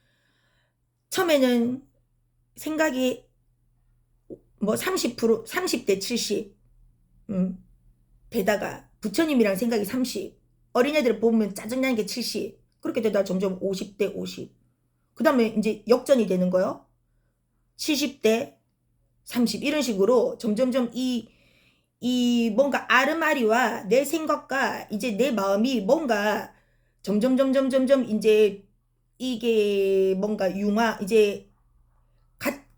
처음에는 생각이 뭐 30% 30대 70 되다가 부처님이랑 생각이 30 어린애들 보면 짜증나는 게 70 그렇게 되다가 점점 50대 50 그 다음에 이제 역전이 되는 거예요. 70대 30 이런 식으로 점점점 이 뭔가 아르마리와 내 생각과 이제 내 마음이 뭔가 점점점점점점 이제 이게 뭔가 이제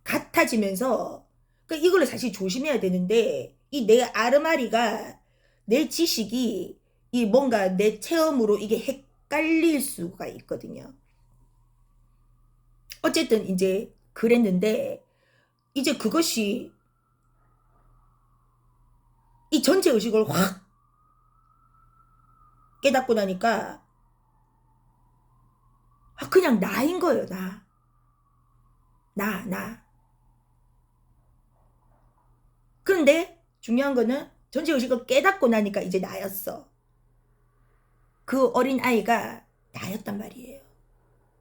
같아지면서 그러니까 이걸 사실 조심해야 되는데 이 내 아르마리가 내 지식이 이 뭔가 내 체험으로 이게 헷갈릴 수가 있거든요. 어쨌든 이제 그랬는데 이제 그것이 이 전체 의식을 확 깨닫고 나니까 그냥 나인 거예요. 나. 그런데 중요한 거는 전체 의식을 깨닫고 나니까 이제 나였어. 그 어린 아이가 나였단 말이에요.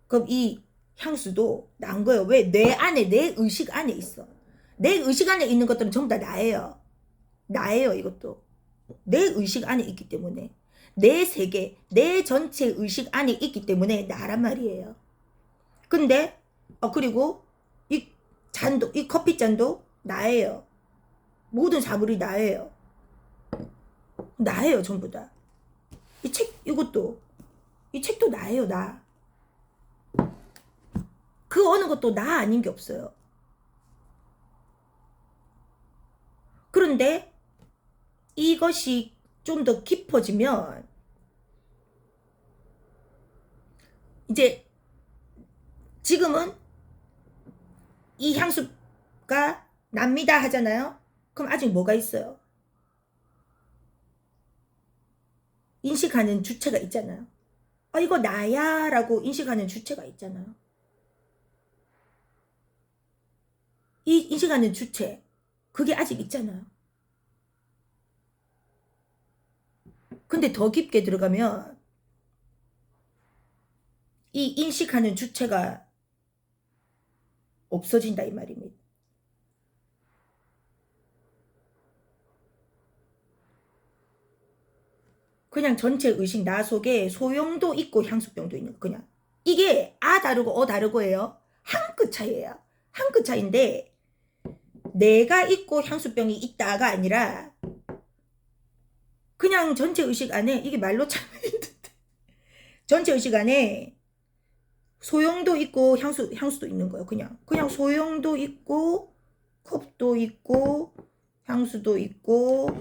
그럼 이 향수도 난 거예요. 왜? 내 안에 내 의식 안에 있어. 내 의식 안에 있는 것들은 전부 다 나예요. 이것도 내 의식 안에 있기 때문에 내 세계 내 전체 의식 안에 있기 때문에 나란 말이에요. 근데 그리고 이 잔도 이 커피 잔도 나예요. 모든 사물이 나예요. 전부 다. 이 책도 나예요. 나. 그 어느 것도 나 아닌 게 없어요. 그런데 이것이 좀 더 깊어지면 이제 지금은 이 향수가 납니다 하잖아요. 그럼 아직 뭐가 있어요? 인식하는 주체가 있잖아요. 이거 나야 라고 인식하는 주체가 있잖아요. 이 인식하는 주체 그게 아직 있잖아요. 근데 더 깊게 들어가면 이 인식하는 주체가 없어진다 이 말입니다. 그냥 전체 의식 나 속에 소용도 있고 향수병도 있는 거 그냥 이게 다르고 다르고예요. 한 끗 차이예요. 한 끗 차이인데 내가 있고 향수병이 있다가 아니라 그냥 전체 의식 안에 이게 말로 참 힘든데 전체 의식 안에 소용도 있고 향수도 있는 거예요. 그냥 소용도 있고 컵도 있고 향수도 있고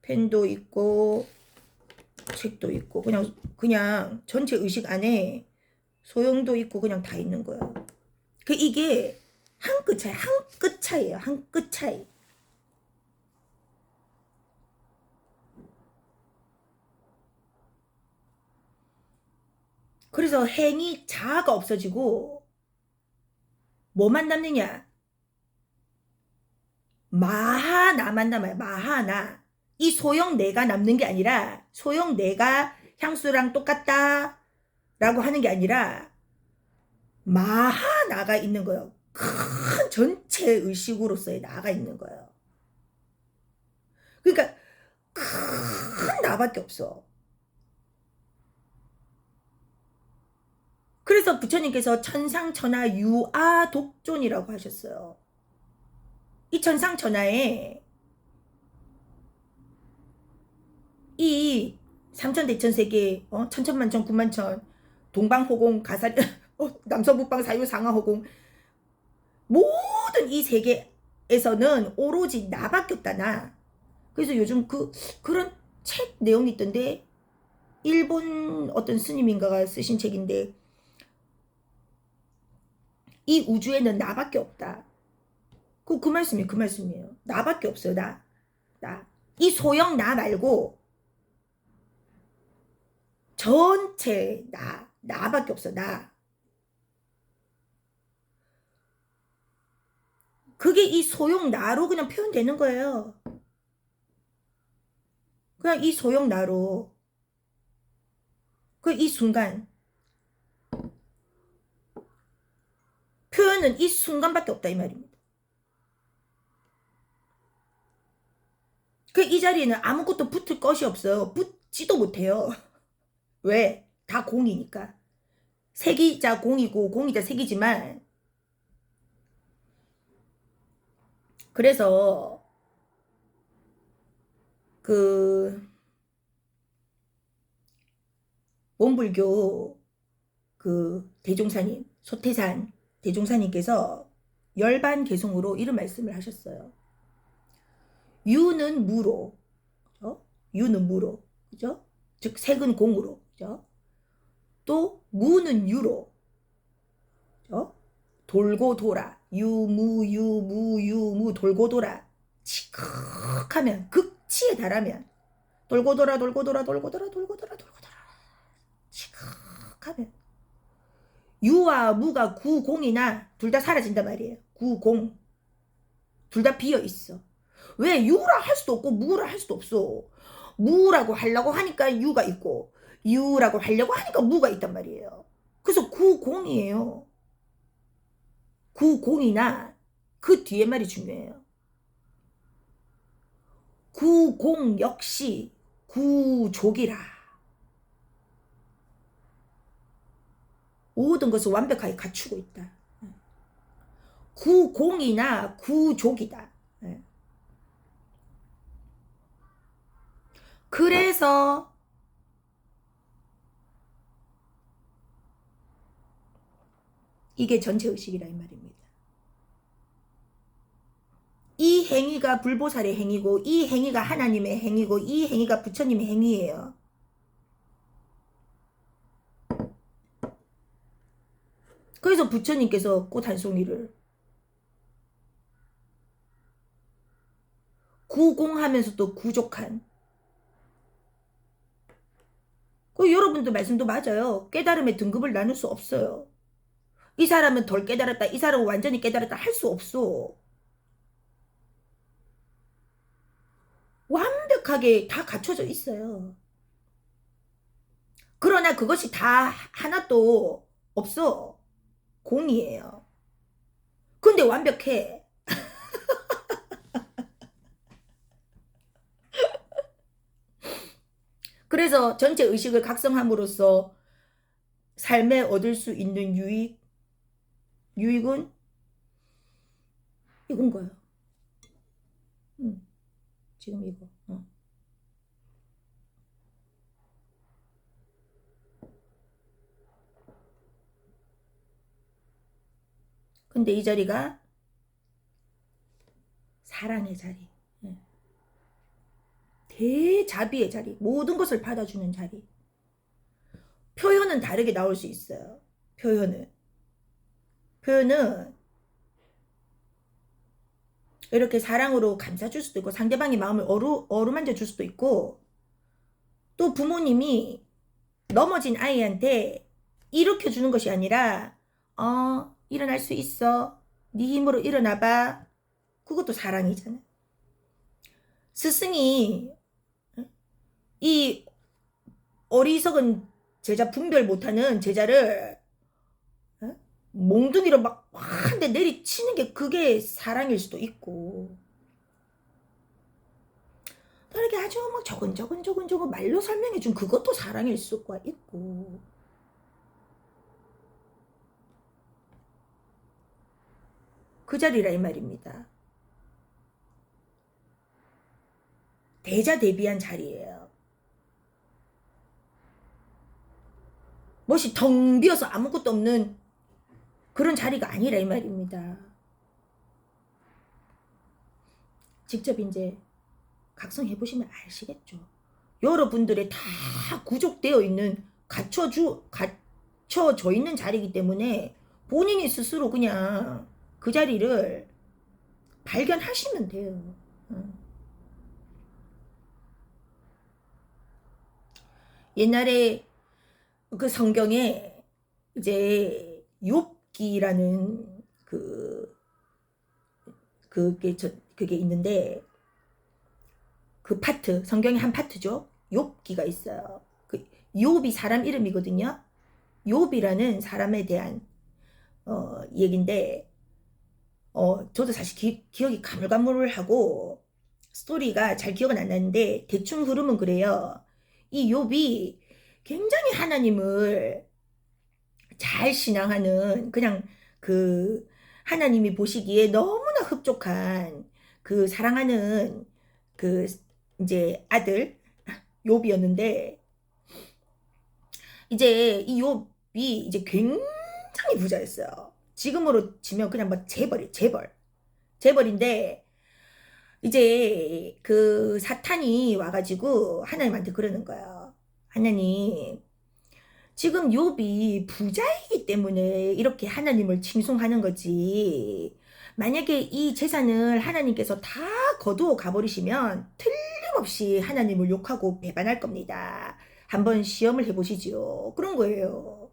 펜도 있고 책도 있고 그냥 전체 의식 안에 소용도 있고 그냥 다 있는 거예요. 이게 한 끗 차이예요. 한 끗 차이. 그래서 행위 자아가 없어지고 뭐만 남느냐? 마하나만 남아요. 마하나. 이 소형 내가 남는 게 아니라 소형 내가 향수랑 똑같다 라고 하는 게 아니라 마하나가 있는 거예요. 큰 전체 의식으로서의 나가 있는 거예요. 그러니까 큰 나밖에 없어. 그래서 부처님께서 천상천하 유아독존이라고 하셨어요. 이 천상천하에 이 삼천대천세계 천천만천 구만천 동방호공 가사리 남서북방 사유상하호공 모든 이 세계에서는 오로지 나밖에 없다 나. 그래서 요즘 그런 책 내용이 있던데 일본 어떤 스님인가가 쓰신 책인데 이 우주에는 나밖에 없다. 그 말씀이에요. 나밖에 없어요. 나. 이 소형 나 말고 전체 나. 나밖에 없어. 나. 그게 이 소용 나로 그냥 표현되는 거예요. 그냥 이 소용 나로. 그 이 순간. 표현은 이 순간밖에 없다 이 말입니다. 그 이 자리에는 아무것도 붙을 것이 없어요. 붙지도 못해요. 왜? 다 공이니까. 색이자 공이고 공이자 색이지만 그래서 그 원불교 그 대종사님 소태산 대종사님께서 열반 개송으로 이런 말씀을 하셨어요. 유는 무로, 그죠? 유는 무로, 그죠? 즉 색은 공으로, 그죠? 또 무는 유로, 그죠? 돌고 돌아, 유무 유무 유무 돌고 돌아, 치크하면 극치에 달하면 돌고 돌아 돌고 돌아 돌고 돌아 돌고 돌아 돌고 돌아 치크하면 유와 무가 구공이나 둘 다 사라진단 말이에요. 구공 둘 다 비어 있어. 왜? 유라 할 수도 없고 무라 할 수도 없어. 무라고 하려고 하니까 유가 있고 유라고 하려고 하니까 무가 있단 말이에요. 그래서 구공이에요. 구공이나 그 뒤에 말이 중요해요. 구공 역시 구족이라. 모든 것을 완벽하게 갖추고 있다. 구공이나 구족이다. 그래서 이게 전체의식이라 이 말입니다. 이 행위가 불보살의 행위고 이 행위가 하나님의 행위고 이 행위가 부처님의 행위예요. 그래서 부처님께서 꽃 한 송이를 구공하면서도 구족한 그 여러분들 말씀도 맞아요. 깨달음의 등급을 나눌 수 없어요. 이 사람은 덜 깨달았다 이 사람은 완전히 깨달았다 할 수 없어. 완벽하게 다 갖춰져 있어요. 그러나 그것이 다 하나도 없어. 공이에요. 근데 완벽해. 그래서 전체 의식을 각성함으로써 삶에 얻을 수 있는 유익은 이건 거예요. 지금 이거. 근데 이 자리가 사랑의 자리. 대자비의 자리. 모든 것을 받아주는 자리. 표현은 다르게 나올 수 있어요. 표현은 이렇게 사랑으로 감싸줄 수도 있고 상대방의 마음을 어루만져 줄 수도 있고 또 부모님이 넘어진 아이한테 일으켜 주는 것이 아니라 일어날 수 있어. 네 힘으로 일어나봐. 그것도 사랑이잖아. 스승이 이 어리석은 제자 분별 못하는 제자를 몽둥이로 막 한 대 내리치는 게 그게 사랑일 수도 있고 이렇게 아주 막 저근저근 말로 설명해 준 그것도 사랑일 수가 있고 그 자리라 이 말입니다. 대자대비한 자리예요. 멋이 텅 비어서 아무것도 없는 그런 자리가 아니라 이 말입니다. 직접 이제 각성해보시면 아시겠죠. 여러분들의 다 구족되어 있는 갖춰져 있는 자리이기 때문에 본인이 스스로 그냥 그 자리를 발견하시면 돼요. 옛날에 그 성경에 이제 욥기라는 그게 있는데 그 파트, 성경의 한 파트죠. 욥기가 있어요. 그 욥이 사람 이름이거든요. 욥이라는 사람에 대한 얘긴데 저도 사실 기억이 가물가물하고 스토리가 잘 기억은 안 나는데 대충 흐름은 그래요. 이 욥이 굉장히 하나님을 잘 신앙하는 그냥 그 하나님이 보시기에 너무나 흡족한 그 사랑하는 그 이제 아들 욥이었는데 이제 이 욥이 이제 굉장히 부자였어요. 지금으로 치면 그냥 뭐 재벌인데 이제 그 사탄이 와가지고 하나님한테 그러는 거예요. 하나님, 지금 욥이 부자이기 때문에 이렇게 하나님을 칭송하는 거지. 만약에 이 재산을 하나님께서 다 거두어 가버리시면 틀림없이 하나님을 욕하고 배반할 겁니다. 한번 시험을 해보시지요. 그런 거예요.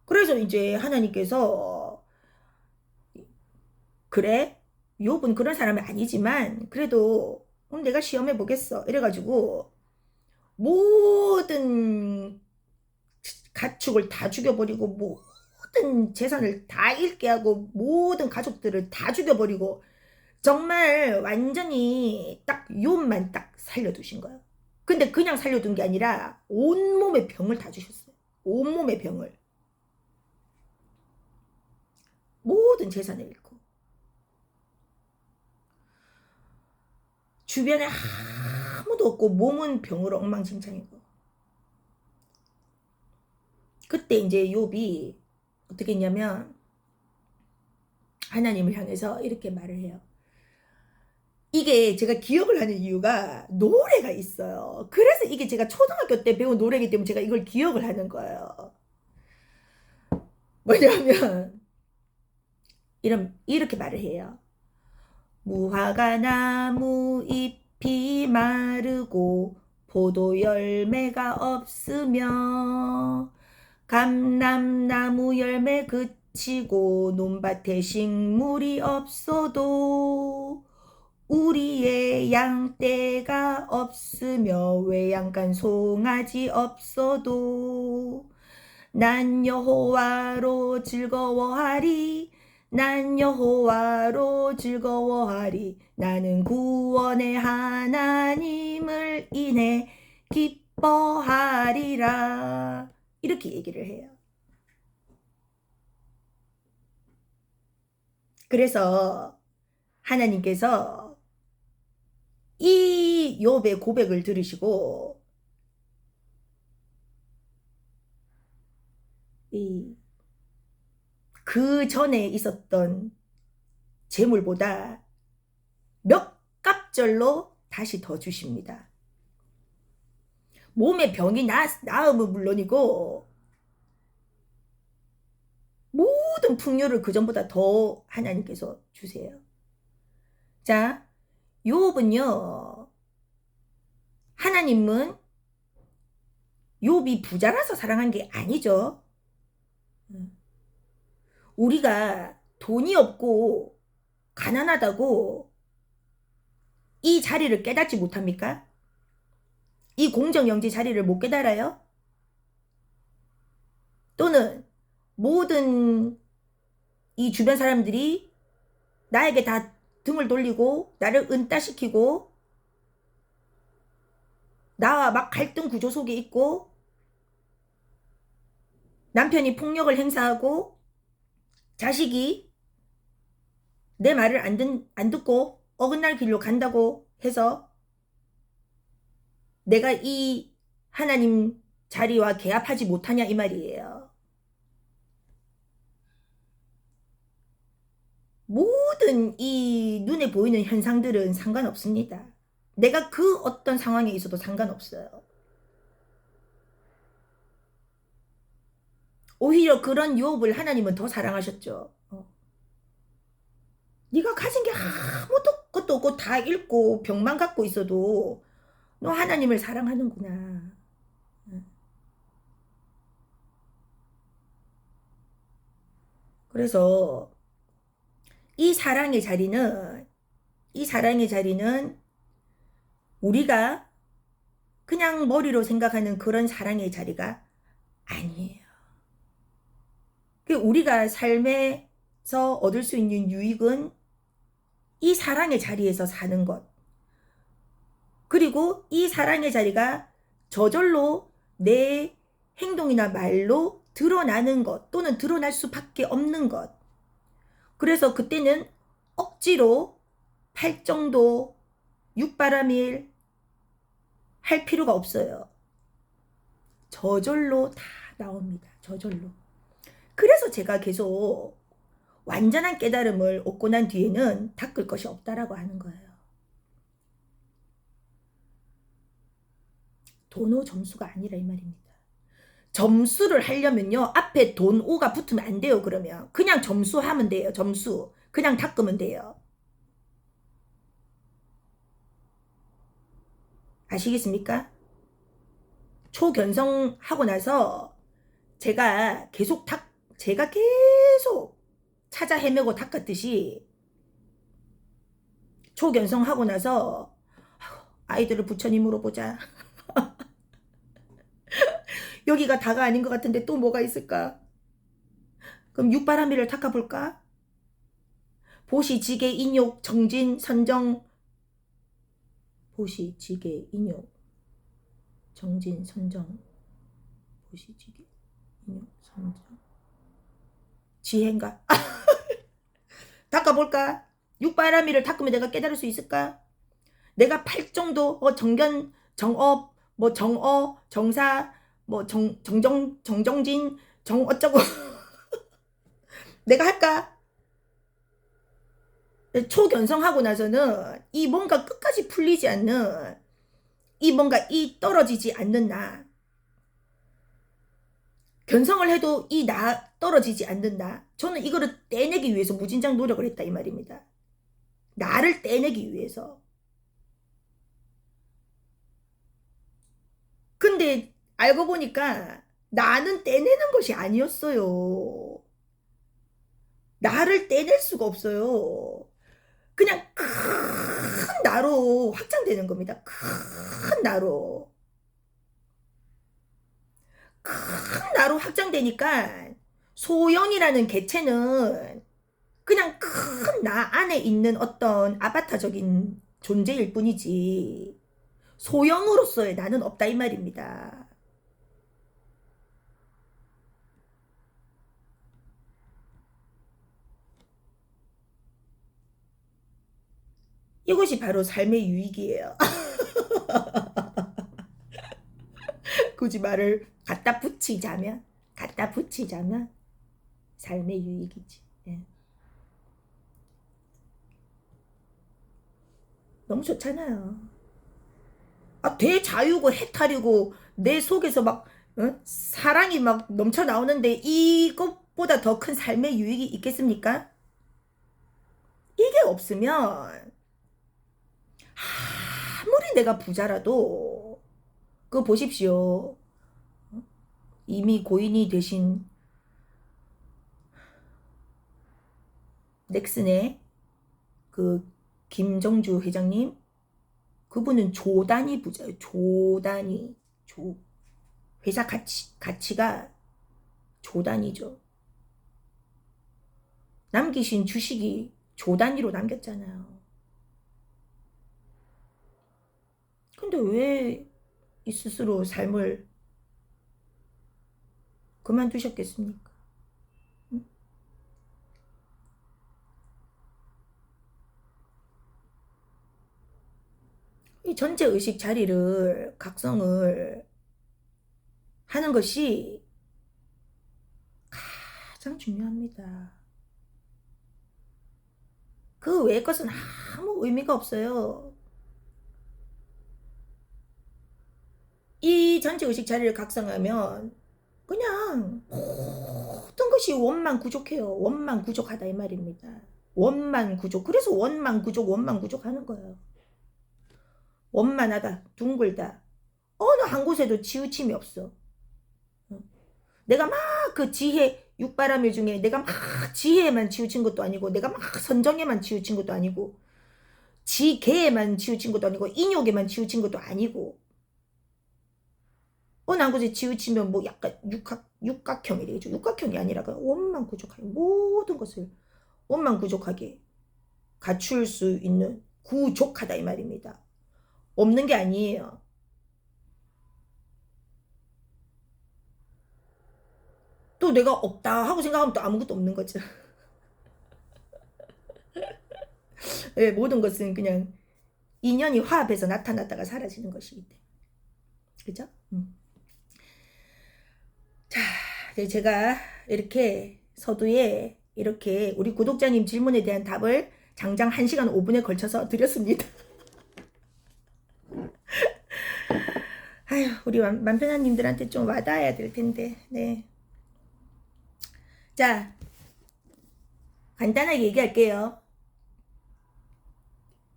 그래서 이제 하나님께서 그래? 욥은 그런 사람이 아니지만 그래도 내가 시험해 보겠어. 이래가지고 모든 가축을 다 죽여버리고 모든 재산을 다 잃게 하고 모든 가족들을 다 죽여버리고 정말 완전히 딱 욥만 딱 살려두신 거예요. 근데 그냥 살려둔 게 아니라 온몸에 병을 다 주셨어요. 온몸에 병을. 모든 재산을 잃고 주변에 아무도 없고 몸은 병으로 엉망진창이고 그때 이제 욥이 어떻게 했냐면 하나님을 향해서 이렇게 말을 해요. 이게 제가 기억을 하는 이유가 노래가 있어요. 그래서 이게 제가 초등학교 때 배운 노래이기 때문에 제가 이걸 기억을 하는 거예요. 뭐냐면 이렇게 말을 해요. 무화과 나무 잎이 마르고 포도 열매가 없으며 감람나무 열매 그치고 논밭에 식물이 없어도 우리의 양떼가 없으며 외양간 송아지 없어도 난 여호와로 즐거워하리 난 여호와로 즐거워하리 나는 구원의 하나님을 인해 기뻐하리라 이렇게 얘기를 해요. 그래서 하나님께서 이 욥의 고백을 들으시고 그 전에 있었던 재물보다 몇 갑절로 다시 더 주십니다. 몸에 병이 나음은 물론이고 모든 풍요를 그전보다 더 하나님께서 주세요. 자, 욥은요. 하나님은 욥이 부자라서 사랑한 게 아니죠. 우리가 돈이 없고 가난하다고 이 자리를 깨닫지 못합니까? 이 공정영지 자리를 못 깨달아요? 또는 모든 이 주변 사람들이 나에게 다 등을 돌리고 나를 은따시키고 나와 막 갈등 구조 속에 있고 남편이 폭력을 행사하고 자식이 내 말을 안 듣고 어긋날 길로 간다고 해서 내가 이 하나님 자리와 개합하지 못하냐 이 말이에요. 모든 이 눈에 보이는 현상들은 상관없습니다. 내가 그 어떤 상황에 있어도 상관없어요. 오히려 그런 욥을 하나님은 더 사랑하셨죠. 네가 가진 게 아무것도 것도 없고 다 잃고 병만 갖고 있어도 너 하나님을 사랑하는구나. 그래서 이 사랑의 자리는 우리가 그냥 머리로 생각하는 그런 사랑의 자리가 아니에요. 우리가 삶에서 얻을 수 있는 유익은 이 사랑의 자리에서 사는 것. 그리고 이 사랑의 자리가 저절로 내 행동이나 말로 드러나는 것 또는 드러날 수밖에 없는 것. 그래서 그때는 억지로 팔정도, 육바라밀 할 필요가 없어요. 저절로 다 나옵니다. 저절로. 그래서 제가 계속 완전한 깨달음을 얻고 난 뒤에는 닦을 것이 없다라고 하는 거예요. 돈오 점수가 아니라 이 말입니다. 점수를 하려면요, 앞에 돈 오가 붙으면 안 돼요. 그러면 그냥 점수하면 돼요. 점수 그냥 닦으면 돼요. 아시겠습니까? 초견성하고 나서 제가 계속 찾아 헤매고 닦았듯이 초견성하고 나서 아이들을 부처님으로 보자. 여기가 다가 아닌 것 같은데 또 뭐가 있을까? 그럼 육바라밀을 닦아볼까? 보시, 지계, 인욕, 정진, 선정. 보시, 지계, 인욕, 정진, 선정. 보시, 지계, 인욕, 선정. 지혜인가? 닦아볼까? 육바라밀을 닦으면 내가 깨달을 수 있을까? 내가 팔정도, 정견, 정업, 정어, 정사, 정정진, 정어쩌고 내가 할까? 초견성하고 나서는 이 뭔가 끝까지 풀리지 않는, 이 뭔가 이 떨어지지 않는 나, 견성을 해도 이 나 떨어지지 않는 나, 저는 이거를 떼내기 위해서 무진장 노력을 했다 이 말입니다. 나를 떼내기 위해서. 근데 알고 보니까 나는 떼내는 것이 아니었어요. 나를 떼낼 수가 없어요. 그냥 큰 나로 확장되는 겁니다. 큰 나로. 큰 나로 확장되니까 소영이라는 개체는 그냥 큰 나 안에 있는 어떤 아바타적인 존재일 뿐이지 소영으로서의 나는 없다 이 말입니다. 이것이 바로 삶의 유익이에요. 굳이 말을 갖다 붙이자면 삶의 유익이지. 예. 너무 좋잖아요. 대자유고 해탈이고 내 속에서 막 사랑이 막 넘쳐 나오는데 이것보다 더 큰 삶의 유익이 있겠습니까? 이게 없으면 아무리 내가 부자라도 그거 보십시오. 이미 고인이 되신 넥슨의 그 김정주 회장님, 그분은 조단위 부자예요. 조단위. 회사 가치가 조단위죠. 남기신 주식이 조단위로 남겼잖아요. 근데 왜 이 스스로 삶을 그만두셨겠습니까? 이 전제의식 자리를 각성을 하는 것이 가장 중요합니다. 그 외의 것은 아무 의미가 없어요. 이 전제의식 자리를 각성하면 그냥 모든 것이 원만구족해요. 원만구족하다 이 말입니다. 원만구족. 그래서 원만구족 하는 거예요. 원만하다. 둥글다. 어느 한 곳에도 치우침이 없어. 내가 막 그 지혜 육바라밀 중에 내가 막 지혜에만 치우친 것도 아니고 내가 막 선정에만 치우친 것도 아니고 지계에만 치우친 것도 아니고 인욕에만 치우친 것도 아니고 어느 한 곳에 치우치면 뭐 약간 육각형이 되겠죠. 육각형이 아니라 그 원만구족하게 모든 것을 원만구족하게 갖출 수 있는 구족하다 이 말입니다. 없는 게 아니에요. 또 내가 없다 하고 생각하면 또 아무것도 없는 거죠. 네, 모든 것은 그냥 인연이 화합해서 나타났다가 사라지는 것이기 때문에. 그죠? 자, 이제 제가 이렇게 서두에 이렇게 우리 구독자님 질문에 대한 답을 장장 1시간 5분에 걸쳐서 드렸습니다. 아휴, 우리 만편아님들한테 좀 와닿아야 될 텐데. 네. 자, 간단하게 얘기할게요.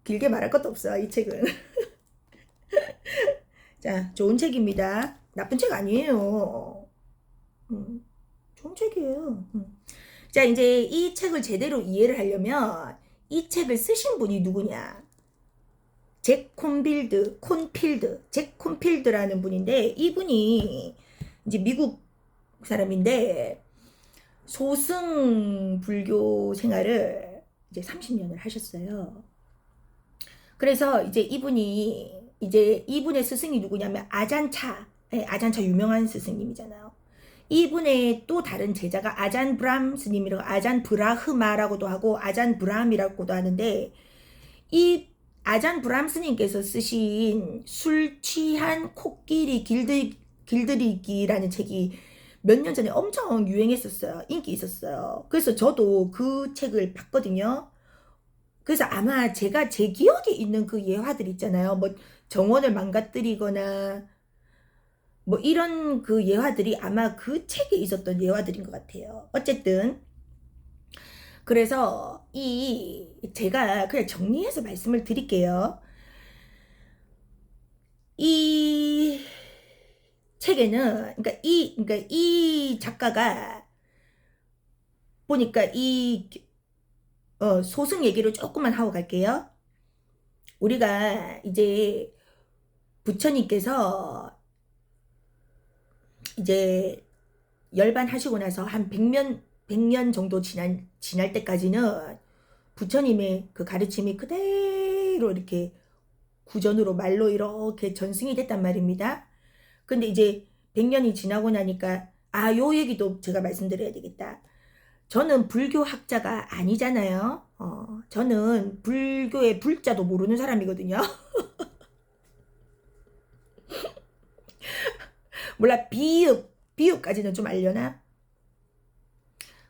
길게 말할 것도 없어, 이 책은. 자, 좋은 책입니다. 나쁜 책 아니에요. 좋은 책이에요. 자, 이제 이 책을 제대로 이해를 하려면 이 책을 쓰신 분이 누구냐? 잭 콘필드라는 분인데, 이분이 이제 미국 사람인데 소승 불교 생활을 이제 30년을 하셨어요. 그래서 이제 이분의 스승이 누구냐면 아잔차 유명한 스승님이잖아요. 이분의 또 다른 제자가 아잔 브람 스님이라고, 아잔 브라흐마라고도 하고 아잔 브람이라고도 하는데, 이 아잔 브람 스님께서 쓰신 술 취한 코끼리 길들이기라는 책이 몇 년 전에 엄청 유행했었어요. 인기 있었어요. 그래서 저도 그 책을 봤거든요. 그래서 아마 제가 제 기억에 있는 그 예화들 있잖아요. 뭐 정원을 망가뜨리거나 뭐 이런 그 예화들이 아마 그 책에 있었던 예화들인 것 같아요. 어쨌든 그래서 제가 그냥 정리해서 말씀을 드릴게요. 이 책에는 그러니까 이 작가가 보니까 소승 얘기를 조금만 하고 갈게요. 우리가 이제 부처님께서 이제 열반하시고 나서 한 100년 정도 지날 때까지는 부처님의 그 가르침이 그대로 이렇게 구전으로 말로 이렇게 전승이 됐단 말입니다. 근데 이제 100년이 지나고 나니까 요 얘기도 제가 말씀드려야 되겠다. 저는 불교학자가 아니잖아요. 저는 불교의 불자도 모르는 사람이거든요. 몰라, 비읍까지는 좀 알려나?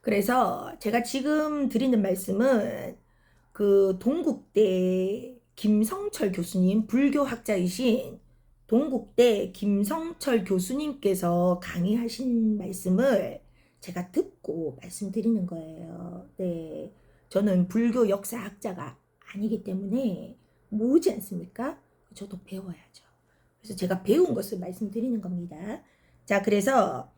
그래서 제가 지금 드리는 말씀은 그 동국대 김성철 교수님, 불교학자이신 동국대 김성철 교수님께서 강의하신 말씀을 제가 듣고 말씀드리는 거예요. 네, 저는 불교 역사학자가 아니기 때문에 모르지 않습니까? 저도 배워야죠. 그래서 제가 배운 것을 말씀드리는 겁니다. 자, 그래서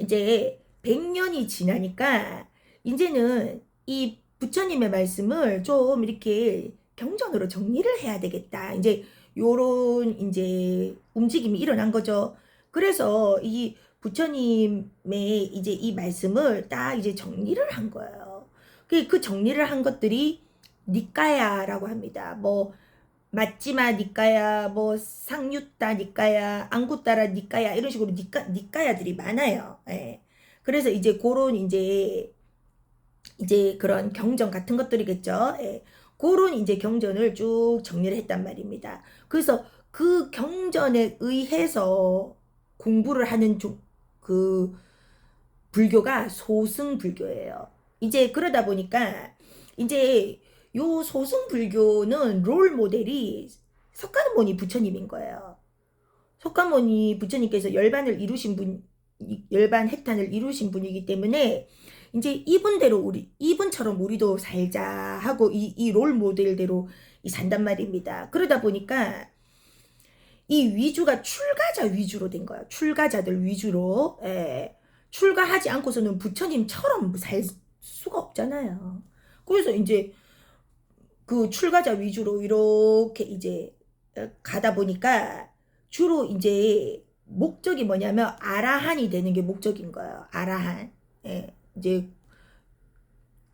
이제 100년이 지나니까 이제는 이 부처님의 말씀을 좀 이렇게 경전으로 정리를 해야 되겠다. 이제 요런 이제 움직임이 일어난 거죠. 그래서 이 부처님의 이제 이 말씀을 딱 이제 정리를 한 거예요. 그 정리를 한 것들이 니까야라고 합니다. 뭐 맞지마 니까야, 뭐 상유따 니까야, 앙구따라 니까야, 이런 식으로 니까야들이 많아요. 예. 그래서 이제 그런 이제 그런 경전 같은 것들이겠죠. 예. 그런 이제 경전을 쭉 정리를 했단 말입니다. 그래서 그 경전에 의해서 공부를 하는 그 불교가 소승 불교예요. 이제 그러다 보니까 이제 요 소승 불교는 롤 모델이 석가모니 부처님인 거예요. 석가모니 부처님께서 열반을 이루신 분, 열반 획탄을 이루신 분이기 때문에 이제 이분처럼 우리도 살자 하고 이 롤 모델대로 산단 말입니다. 그러다 보니까 이 위주가 출가자 위주로 된 거예요. 출가자들 위주로. 예. 출가하지 않고서는 부처님처럼 살 수가 없잖아요. 그래서 이제 그 출가자 위주로 이렇게 이제 가다 보니까 주로 이제 목적이 뭐냐면 아라한이 되는 게 목적인 거예요. 아라한. 예, 이제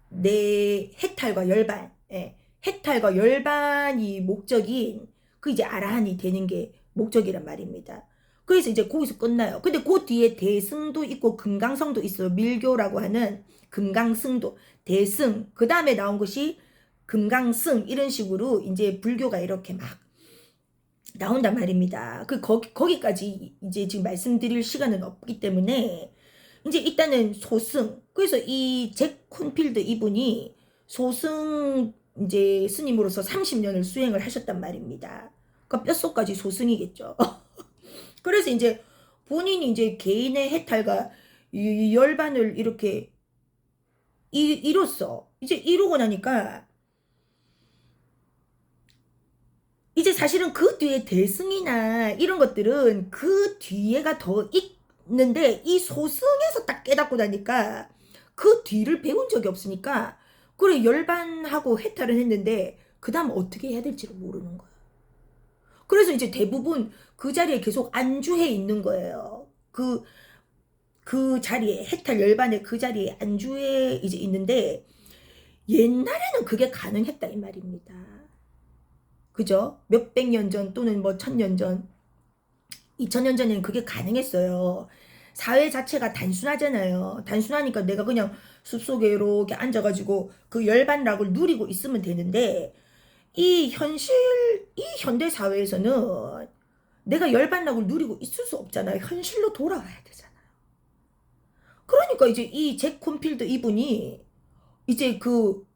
내 해탈과 열반. 예, 해탈과 열반이 목적인 그 이제 아라한이 되는 게 목적이란 말입니다. 그래서 이제 거기서 끝나요. 근데 그 뒤에 대승도 있고 금강성도 있어요. 밀교라고 하는 금강승도, 대승, 그 다음에 나온 것이 금강승, 이런 식으로 이제 불교가 이렇게 막 나온단 말입니다. 거기까지 이제 지금 말씀드릴 시간은 없기 때문에 이제 일단은 소승. 그래서 이 잭 콘필드 이분이 소승 이제 스님으로서 30년을 수행을 하셨단 말입니다. 그러니까 뼛속까지 소승이겠죠. 그래서 이제 본인이 이제 개인의 해탈과 이 열반을 이렇게 이뤘어. 이제 이루고 나니까 이제 사실은 그 뒤에 대승이나 이런 것들은 그 뒤에가 더 있는데 이 소승에서 딱 깨닫고 나니까 그 뒤를 배운 적이 없으니까 그래 열반하고 해탈은 했는데 그 다음 어떻게 해야 될지를 모르는 거야. 그래서 이제 대부분 그 자리에 계속 안주해 있는 거예요. 그 자리에 해탈 열반의 그 자리에 안주해 이제 있는데 옛날에는 그게 가능했다 이 말입니다. 그죠? 몇백 년 전 또는 뭐 천년 전, 2000년 전에는 그게 가능했어요. 사회 자체가 단순하잖아요. 단순하니까 내가 그냥 숲속에 이렇게 앉아가지고 그 열반락을 누리고 있으면 되는데 이 현대 사회에서는 내가 열반락을 누리고 있을 수 없잖아요. 현실로 돌아와야 되잖아요. 그러니까 이제 이 잭 콘필드 이분이 이제 그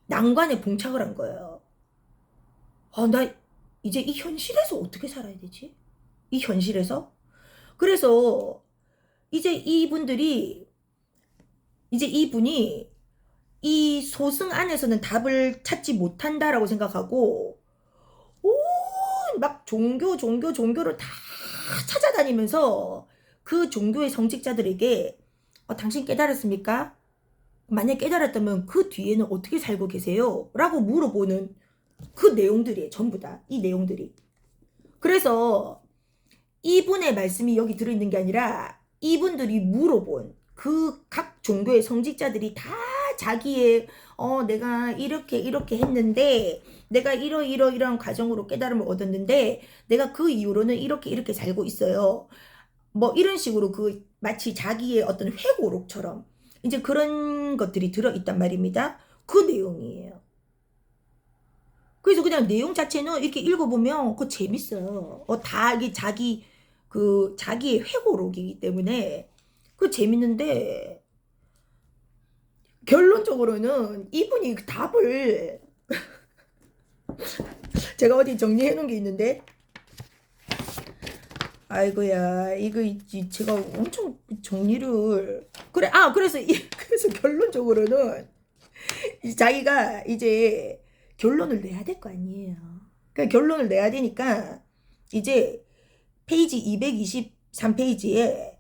난관에 봉착을 한 거예요. 나 이제 이 현실에서 어떻게 살아야 되지? 이 현실에서? 그래서 이제 이분이 이 소승 안에서는 답을 찾지 못한다라고 생각하고 막 종교를 다 찾아다니면서 그 종교의 성직자들에게 당신 깨달았습니까? 만약 깨달았다면 그 뒤에는 어떻게 살고 계세요? 라고 물어보는 그 내용들이에요. 전부 다 이 내용들이. 그래서 이분의 말씀이 여기 들어있는 게 아니라 이분들이 물어본 그 각 종교의 성직자들이 다 자기의 내가 이렇게 했는데 내가 이런 과정으로 깨달음을 얻었는데 내가 그 이후로는 이렇게 살고 있어요. 뭐 이런 식으로 그 마치 자기의 어떤 회고록처럼 이제 그런 것들이 들어있단 말입니다. 그 내용이에요. 그래서 그냥 내용 자체는 이렇게 읽어보면 그거 재밌어요. 다 이게 자기의 회고록이기 때문에 그 재밌는데 결론적으로는 이분이 그 답을 제가 어디 정리해 놓은 게 있는데 아이고야 이거 제가 엄청 정리를 그래서 결론적으로는 자기가 이제 결론을 내야 될 거 아니에요. 그러니까 결론을 내야 되니까 이제 페이지 223페이지에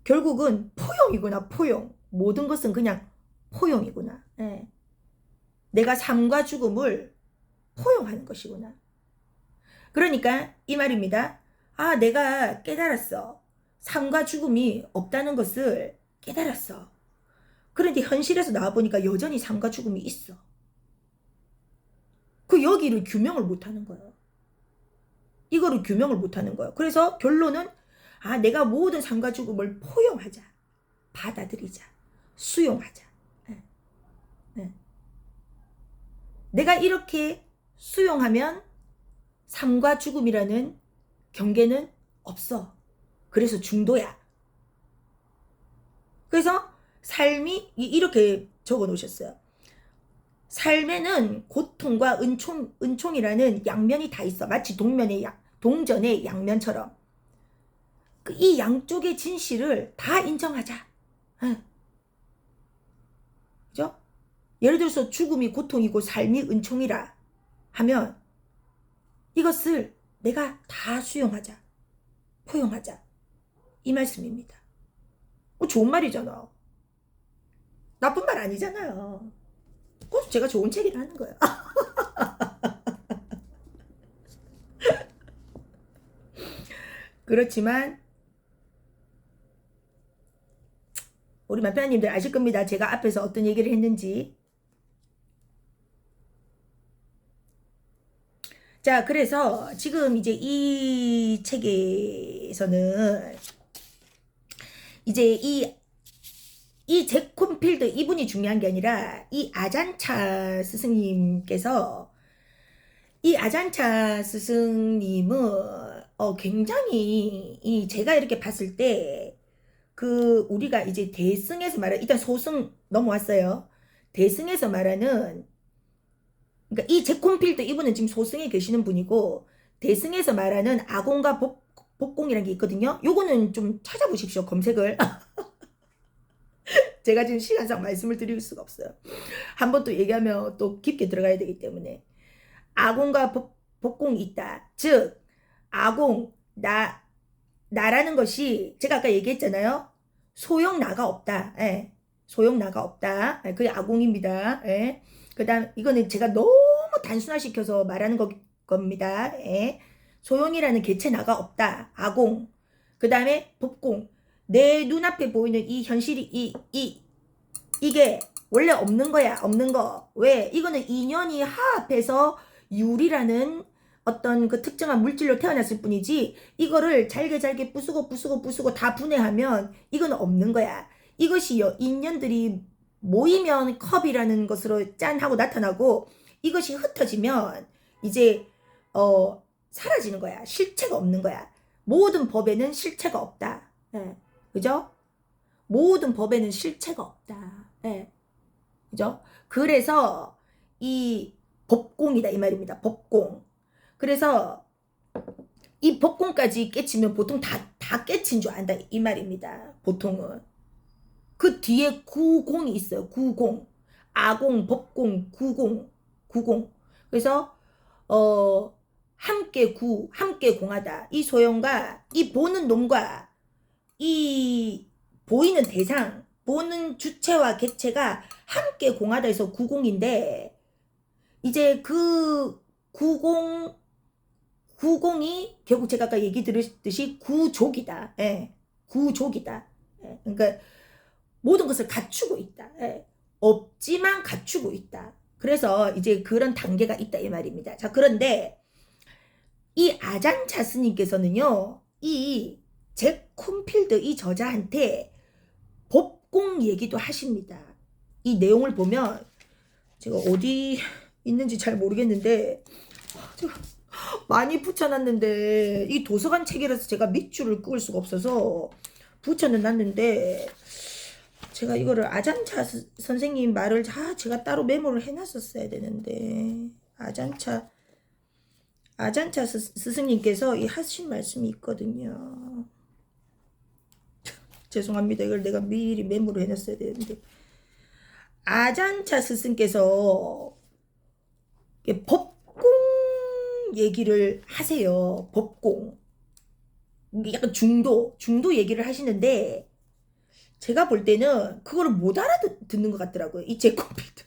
결국은 포용이구나. 포용. 모든 것은 그냥 포용이구나. 예. 내가 삶과 죽음을 포용하는 것이구나. 그러니까 이 말입니다. 내가 깨달았어. 삶과 죽음이 없다는 것을 깨달았어. 그런데 현실에서 나와보니까 여전히 삶과 죽음이 있어. 그 여기를 규명을 못하는 거예요. 이거를 규명을 못하는 거예요. 그래서 결론은 내가 모든 삶과 죽음을 포용하자. 받아들이자. 수용하자. 네. 네. 내가 이렇게 수용하면 삶과 죽음이라는 경계는 없어. 그래서 중도야. 그래서 삶이 이렇게 적어 놓으셨어요. 삶에는 고통과 은총이라는 양면이 다 있어. 마치 동전의 양면처럼. 이 양쪽의 진실을 다 인정하자. 그죠? 예를 들어서 죽음이 고통이고 삶이 은총이라 하면 이것을 내가 다 수용하자. 포용하자. 이 말씀입니다. 좋은 말이잖아. 나쁜 말 아니잖아요. 그래서 제가 좋은 책이라는 거예요. 그렇지만 우리 맏편님들 아실 겁니다. 제가 앞에서 어떤 얘기를 했는지. 자, 그래서 지금 이제 이 책에서는 이제 이 제콘필드 이분이 중요한 게 아니라 이 아잔차 스승님께서 이 아잔차 스승님은 굉장히 제가 이렇게 봤을 때 그 우리가 이제 대승에서 말하는 일단 소승 넘어왔어요. 대승에서 말하는 그러니까 이 제콘필드 이분은 지금 소승에 계시는 분이고 대승에서 말하는 아공과 복공이라는 게 있거든요. 요거는 좀 찾아보십시오. 검색을. 제가 지금 시간상 말씀을 드릴 수가 없어요. 한 번 또 얘기하면 또 깊게 들어가야 되기 때문에 아공과 복공이 있다. 즉 아공 나라는 것이 제가 아까 얘기했잖아요. 소용 나가 없다. 예. 소용 나가 없다. 예. 그게 아공입니다. 예. 그다음 이거는 제가 너무 단순화시켜서 말하는 겁니다. 예. 소용이라는 개체 나가 없다. 아공. 그다음에 법공. 내 눈앞에 보이는 이 현실이 이게 원래 없는 거야. 없는 거. 왜? 이거는 인연이 화합해서 유리라는 어떤 그 특정한 물질로 태어났을 뿐이지 이거를 잘게 부수고 다 분해하면 이건 없는 거야. 이것이 인연들이 모이면 컵이라는 것으로 짠 하고 나타나고 이것이 흩어지면 이제 사라지는 거야. 실체가 없는 거야. 모든 법에는 실체가 없다. 예. 그죠? 모든 법에는 실체가 없다. 예. 그죠? 그래서 이 법공이다 이 말입니다. 법공. 그래서 이 법공까지 깨치면 보통 다 깨친 줄 안다 이 말입니다. 보통은. 그 뒤에 구공이 있어요. 구공. 아공, 법공, 구공. 그래서 함께 공하다. 이 소용과 이 보는 놈과 이 보이는 대상, 보는 주체와 객체가 함께 공하다 해서 구공인데 이제 그 구공이 결국 제가 아까 얘기 들었듯이 구족이다. 예. 구족이다. 예. 그러니까 모든 것을 갖추고 있다. 예. 없지만 갖추고 있다. 그래서 이제 그런 단계가 있다 이 말입니다. 자, 그런데 이 아잔차 스님께서는요. 이 잭 콘필드 이 저자한테 법공 얘기도 하십니다. 이 내용을 보면 제가 어디 있는지 잘 모르겠는데 제가 많이 붙여놨는데 이 도서관 책이라서 제가 밑줄을 그을 수가 없어서 붙여는 놨는데 제가 이거를 아잔차 선생님 말을 다 제가 따로 메모를 해놨었어야 되는데 아잔차 스승님께서 이 하신 말씀이 있거든요. 죄송합니다. 이걸 내가 미리 메모를 해놨어야 되는데 아잔차 스승께서 법공 얘기를 하세요. 법공. 약간 중도 얘기를 하시는데 제가 볼 때는 그거를 못 알아듣는 것 같더라고요. 이 제코필드.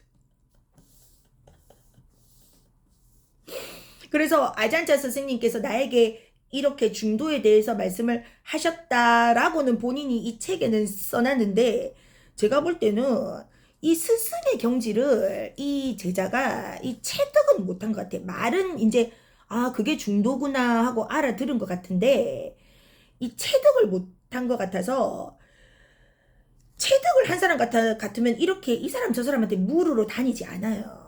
그래서 아잔차 스승님께서 나에게 이렇게 중도에 대해서 말씀을 하셨다라고는 본인이 이 책에는 써놨는데 제가 볼 때는 이 스승의 경지를 이 제자가 이 체득은 못한 것 같아. 말은 이제 그게 중도구나 하고 알아들은 것 같은데 이 체득을 못한 것 같아서 체득을 한 사람 같으면 이렇게 이 사람 저 사람한테 물으러 다니지 않아요.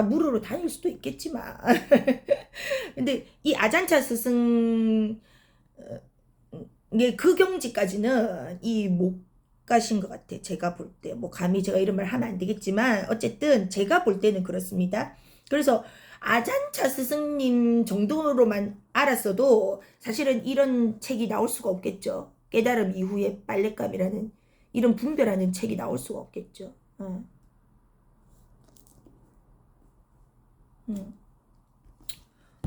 물으러 다닐 수도 있겠지만 근데 이 아잔차 스승의 그 경지까지는 못 가신 것 같아. 제가 볼 때. 뭐 감히 제가 이런 말 하면 안 되겠지만 어쨌든 제가 볼 때는 그렇습니다. 그래서 아잔차 스승님 정도로만 알았어도 사실은 이런 책이 나올 수가 없겠죠. 깨달음 이후에 빨랫감이라는 이런 분별하는 책이 나올 수가 없겠죠.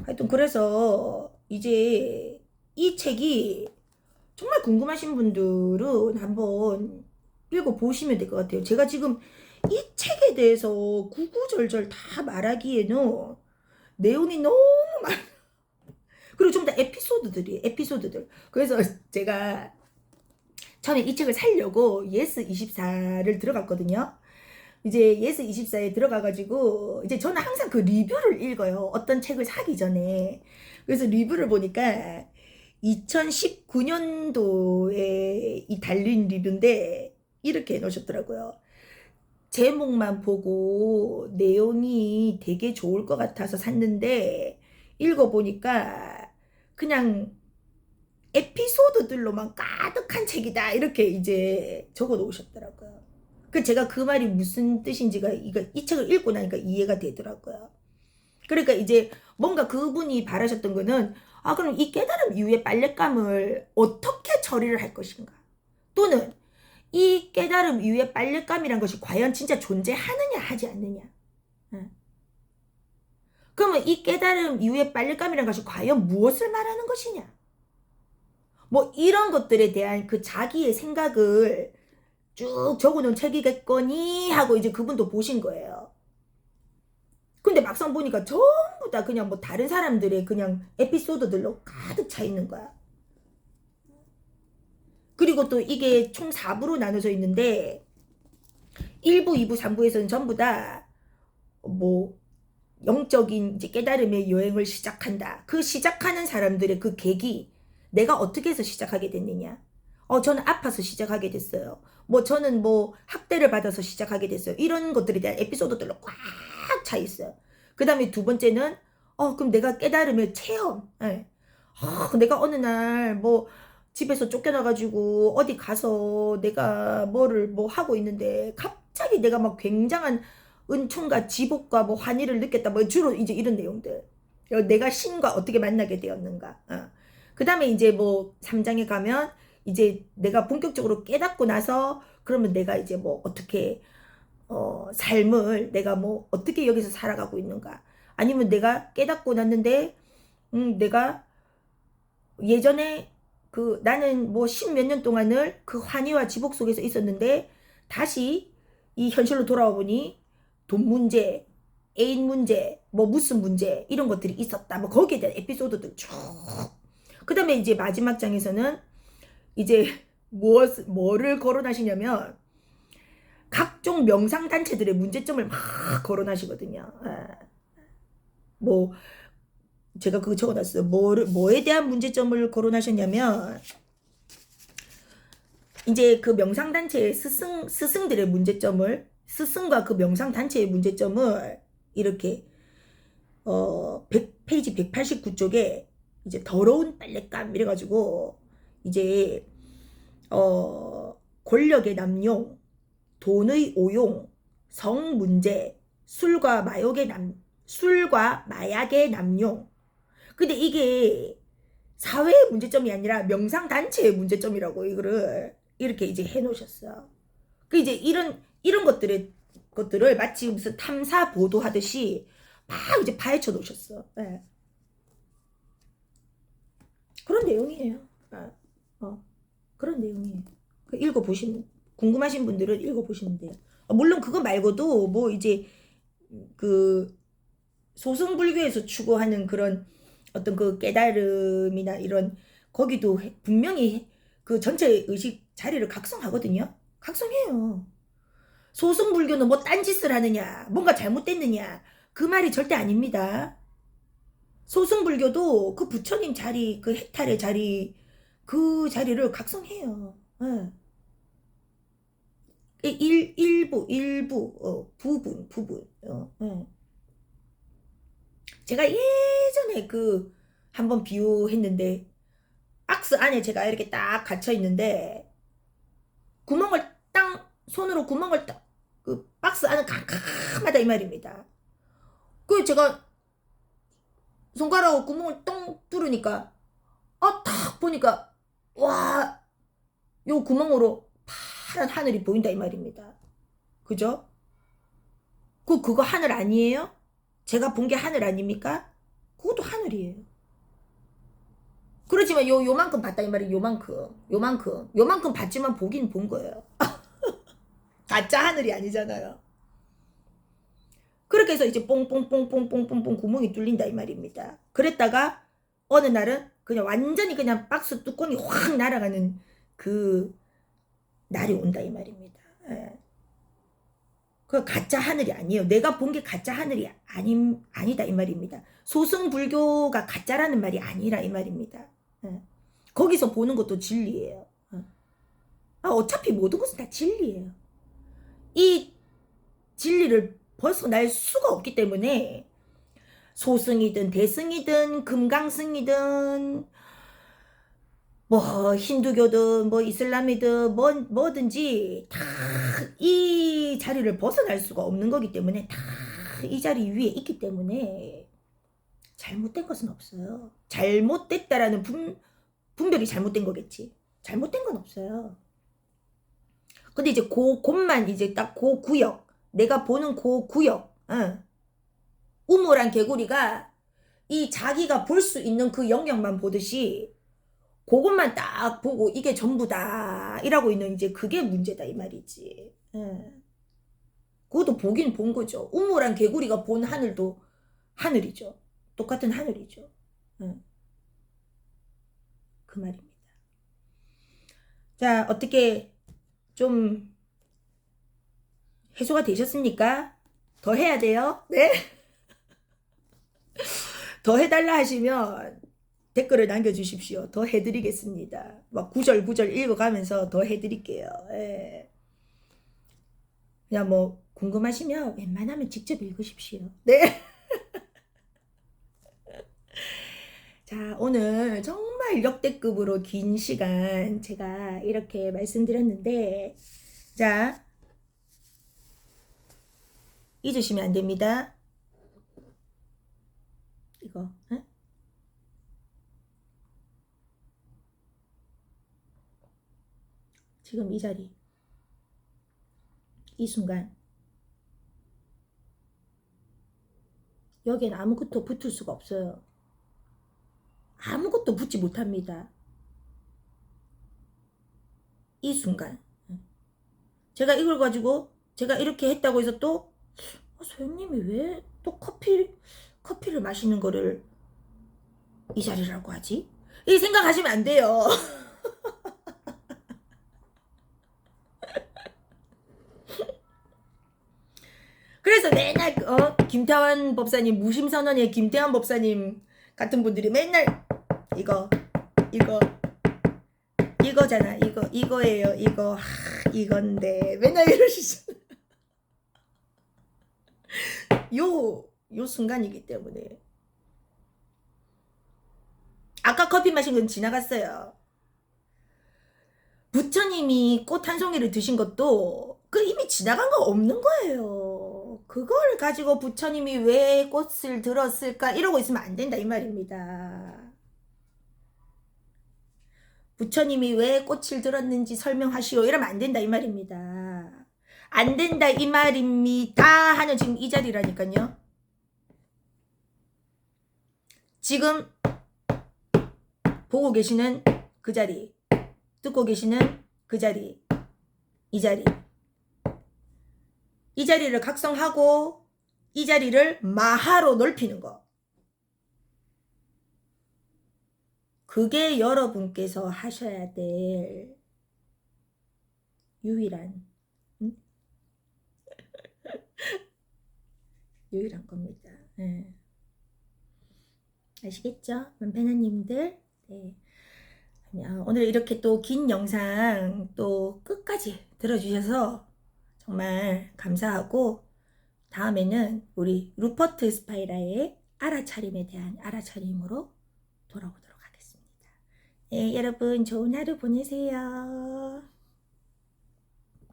하여튼 그래서 이제 이 책이 정말 궁금하신 분들은 한번 읽어보시면 될 것 같아요. 제가 지금 이 책에 대해서 구구절절 다 말하기에는 내용이 너무 많아. 그리고 좀 다 에피소드들이에요. 에피소드들. 그래서 제가 처음에 이 책을 사려고 예스24를 들어갔거든요. 이제 예스24에 들어가가지고 이제 저는 항상 그 리뷰를 읽어요. 어떤 책을 사기 전에. 그래서 리뷰를 보니까 2019년도에 이 달린 리뷰인데 이렇게 해놓으셨더라고요. 제목만 보고 내용이 되게 좋을 것 같아서 샀는데 읽어보니까 그냥 에피소드들로만 가득한 책이다 이렇게 이제 적어 놓으셨더라고요. 그 제가 그 말이 무슨 뜻인지가 이 책을 읽고 나니까 이해가 되더라고요. 그러니까 이제 뭔가 그분이 바라셨던 거는 그럼 이 깨달음 이후의 빨랫감을 어떻게 처리를 할 것인가, 또는 이 깨달음 이후의 빨랫감이란 것이 과연 진짜 존재하느냐 하지 않느냐. 그러면 이 깨달음 이후의 빨랫감이란 것이 과연 무엇을 말하는 것이냐, 뭐 이런 것들에 대한 그 자기의 생각을 쭉 적어놓은 책이겠거니 하고 이제 그분도 보신 거예요. 근데 막상 보니까 전부 다 그냥 뭐 다른 사람들의 그냥 에피소드들로 가득 차 있는 거야. 그리고 또 이게 총 4부로 나눠져 있는데 1부, 2부, 3부에서는 전부 다 뭐 영적인 이제 깨달음의 여행을 시작한다. 그 시작하는 사람들의 그 계기, 내가 어떻게 해서 시작하게 됐느냐. 저는 아파서 시작하게 됐어요. 뭐 저는 뭐 학대를 받아서 시작하게 됐어요. 이런 것들에 대한 에피소드들로 꽉 차 있어요. 그 다음에 두 번째는 그럼 내가 깨달음의 체험. 예. 내가 어느 날 뭐 집에서 쫓겨나가지고 어디 가서 내가 뭐를 뭐 하고 있는데 갑자기 내가 막 굉장한 은총과 지복과 뭐 환희를 느꼈다. 뭐 주로 이제 이런 내용들. 내가 신과 어떻게 만나게 되었는가. 그 다음에 이제 뭐 3장에 가면 이제 내가 본격적으로 깨닫고 나서 그러면 내가 이제 뭐 어떻게 삶을 내가 뭐 어떻게 여기서 살아가고 있는가. 아니면 내가 깨닫고 났는데 내가 예전에 그 나는 뭐 십몇 년 동안을 그 환희와 지복 속에서 있었는데 다시 이 현실로 돌아와 보니 돈 문제, 애인 문제, 뭐 무슨 문제 이런 것들이 있었다. 뭐 거기에 대한 에피소드들 쭉. 그 다음에 이제 마지막 장에서는 이제 뭐를 거론하시냐면 각종 명상단체들의 문제점을 막 거론하시거든요. 뭐 제가 그거 적어놨어요. 뭐에 대한 문제점을 거론하셨냐면 이제 그 명상단체의 스승들의 문제점을, 스승과 그 명상단체의 문제점을 이렇게 페이지 189쪽에 이제 더러운 빨랫감 이래가지고 이제 권력의 남용, 돈의 오용, 성 문제, 술과 마약의 남용. 근데 이게 사회의 문제점이 아니라 명상단체의 문제점이라고 이거를 이렇게 이제 해놓으셨어. 그 이제 이런 것들을 마치 무슨 탐사 보도하듯이 막 이제 파헤쳐 놓으셨어. 네. 그런 내용이에요. 그런 내용이에요. 읽어보시면, 궁금하신 분들은 읽어보시면 돼요. 물론 그거 말고도 뭐 이제 그 소승불교에서 추구하는 그런 어떤 그 깨달음이나 이런 거기도 분명히 그 전체 의식 자리를 각성하거든요. 각성해요. 소승불교는 뭐 딴짓을 하느냐, 뭔가 잘못됐느냐, 그 말이 절대 아닙니다. 소승불교도 그 부처님 자리, 그 해탈의 자리, 그 자리를 각성해요. 네. 일부, 부분. 네. 제가 예전에 그 한번 비유했는데 박스 안에 제가 이렇게 딱 갇혀 있는데 구멍을 땅 손으로 구멍을 딱 그 박스 안은 캄캄하다 이 말입니다. 그 제가 손가락으로 구멍을 똥 뚫으니까 딱 보니까 와, 요 구멍으로 파란 하늘이 보인다 이 말입니다. 그죠? 그거 하늘 아니에요? 제가 본 게 하늘 아닙니까? 그것도 하늘이에요. 그렇지만 요만큼 봤다 이 말이에요. 요만큼 봤지만 보긴 본 거예요. 가짜 하늘이 아니잖아요. 그렇게 해서 이제 뽕뽕뽕뽕뽕뽕뽕 구멍이 뚫린다 이 말입니다. 그랬다가 어느 날은 그냥 완전히 그냥 박스 뚜껑이 확 날아가는 그 날이 온다 이 말입니다. 예. 그 가짜 하늘이 아니에요. 내가 본 게 가짜 하늘이 아니다 이 말입니다. 소승불교가 가짜라는 말이 아니라 이 말입니다. 예. 거기서 보는 것도 진리예요. 어차피 모든 것은 다 진리예요. 이 진리를 벗어날 수가 없기 때문에 소승이든 대승이든 금강승이든 뭐 힌두교든 뭐 이슬람이든 뭐든지 다 이 자리를 벗어날 수가 없는 거기 때문에 다 이 자리 위에 있기 때문에 잘못된 것은 없어요. 잘못됐다라는 분별이 잘못된 거겠지. 잘못된 건 없어요. 근데 이제 곳만 이제 딱 구역, 내가 보는 구역, 우물한 개구리가 이 자기가 볼 수 있는 그 영역만 보듯이 그것만 딱 보고 이게 전부다 이라고 있는 이제 그게 문제다 이 말이지. 그것도 보긴 본 거죠. 우물한 개구리가 본 하늘도 하늘이죠. 똑같은 하늘이죠. 그 말입니다. 자, 어떻게 좀 해소가 되셨습니까? 더 해야 돼요? 네? 더 해달라 하시면 댓글을 남겨주십시오. 더 해드리겠습니다. 막 구절 읽어가면서 더 해드릴게요. 예. 그냥 뭐 궁금하시면 웬만하면 직접 읽으십시오. 네. 자, 오늘 정말 역대급으로 긴 시간 제가 이렇게 말씀드렸는데, 자, 잊으시면 안 됩니다. 이거, 응? 지금 이 자리, 이 순간, 여기엔 아무것도 붙을 수가 없어요. 아무것도 붙지 못합니다. 이 순간. 제가 이걸 가지고 제가 이렇게 했다고 해서 또 소영님이 왜 또 커피를 마시는 거를 이 자리라고 하지? 이 생각하시면 안 돼요. 그래서 맨날 김태환 법사님, 무심선언의 김태환 법사님 같은 분들이 맨날 이거잖아. 이거예요. 이건데 맨날 이러시잖아. 요 순간이기 때문에. 아까 커피 마신 건 지나갔어요. 부처님이 꽃 한 송이를 드신 것도 그 이미 지나간 거 없는 거예요. 그걸 가지고 부처님이 왜 꽃을 들었을까 이러고 있으면 안 된다 이 말입니다. 부처님이 왜 꽃을 들었는지 설명하시오 이러면 안 된다 이 말입니다. 안 된다 이 말입니다 하는 지금 이 자리라니까요. 지금 보고 계시는 그 자리, 듣고 계시는 그 자리, 이 자리. 이 자리를 각성하고 이 자리를 마하로 넓히는 거. 그게 여러분께서 하셔야 될 유일한 유일한 겁니다. 네. 아시겠죠? 만패나님들. 네. 오늘 이렇게 또 긴 영상 또 끝까지 들어주셔서 정말 감사하고, 다음에는 우리 루퍼트 스파이라의 알아차림에 대한 알아차림으로 돌아오도록 하겠습니다. 네, 여러분 좋은 하루 보내세요.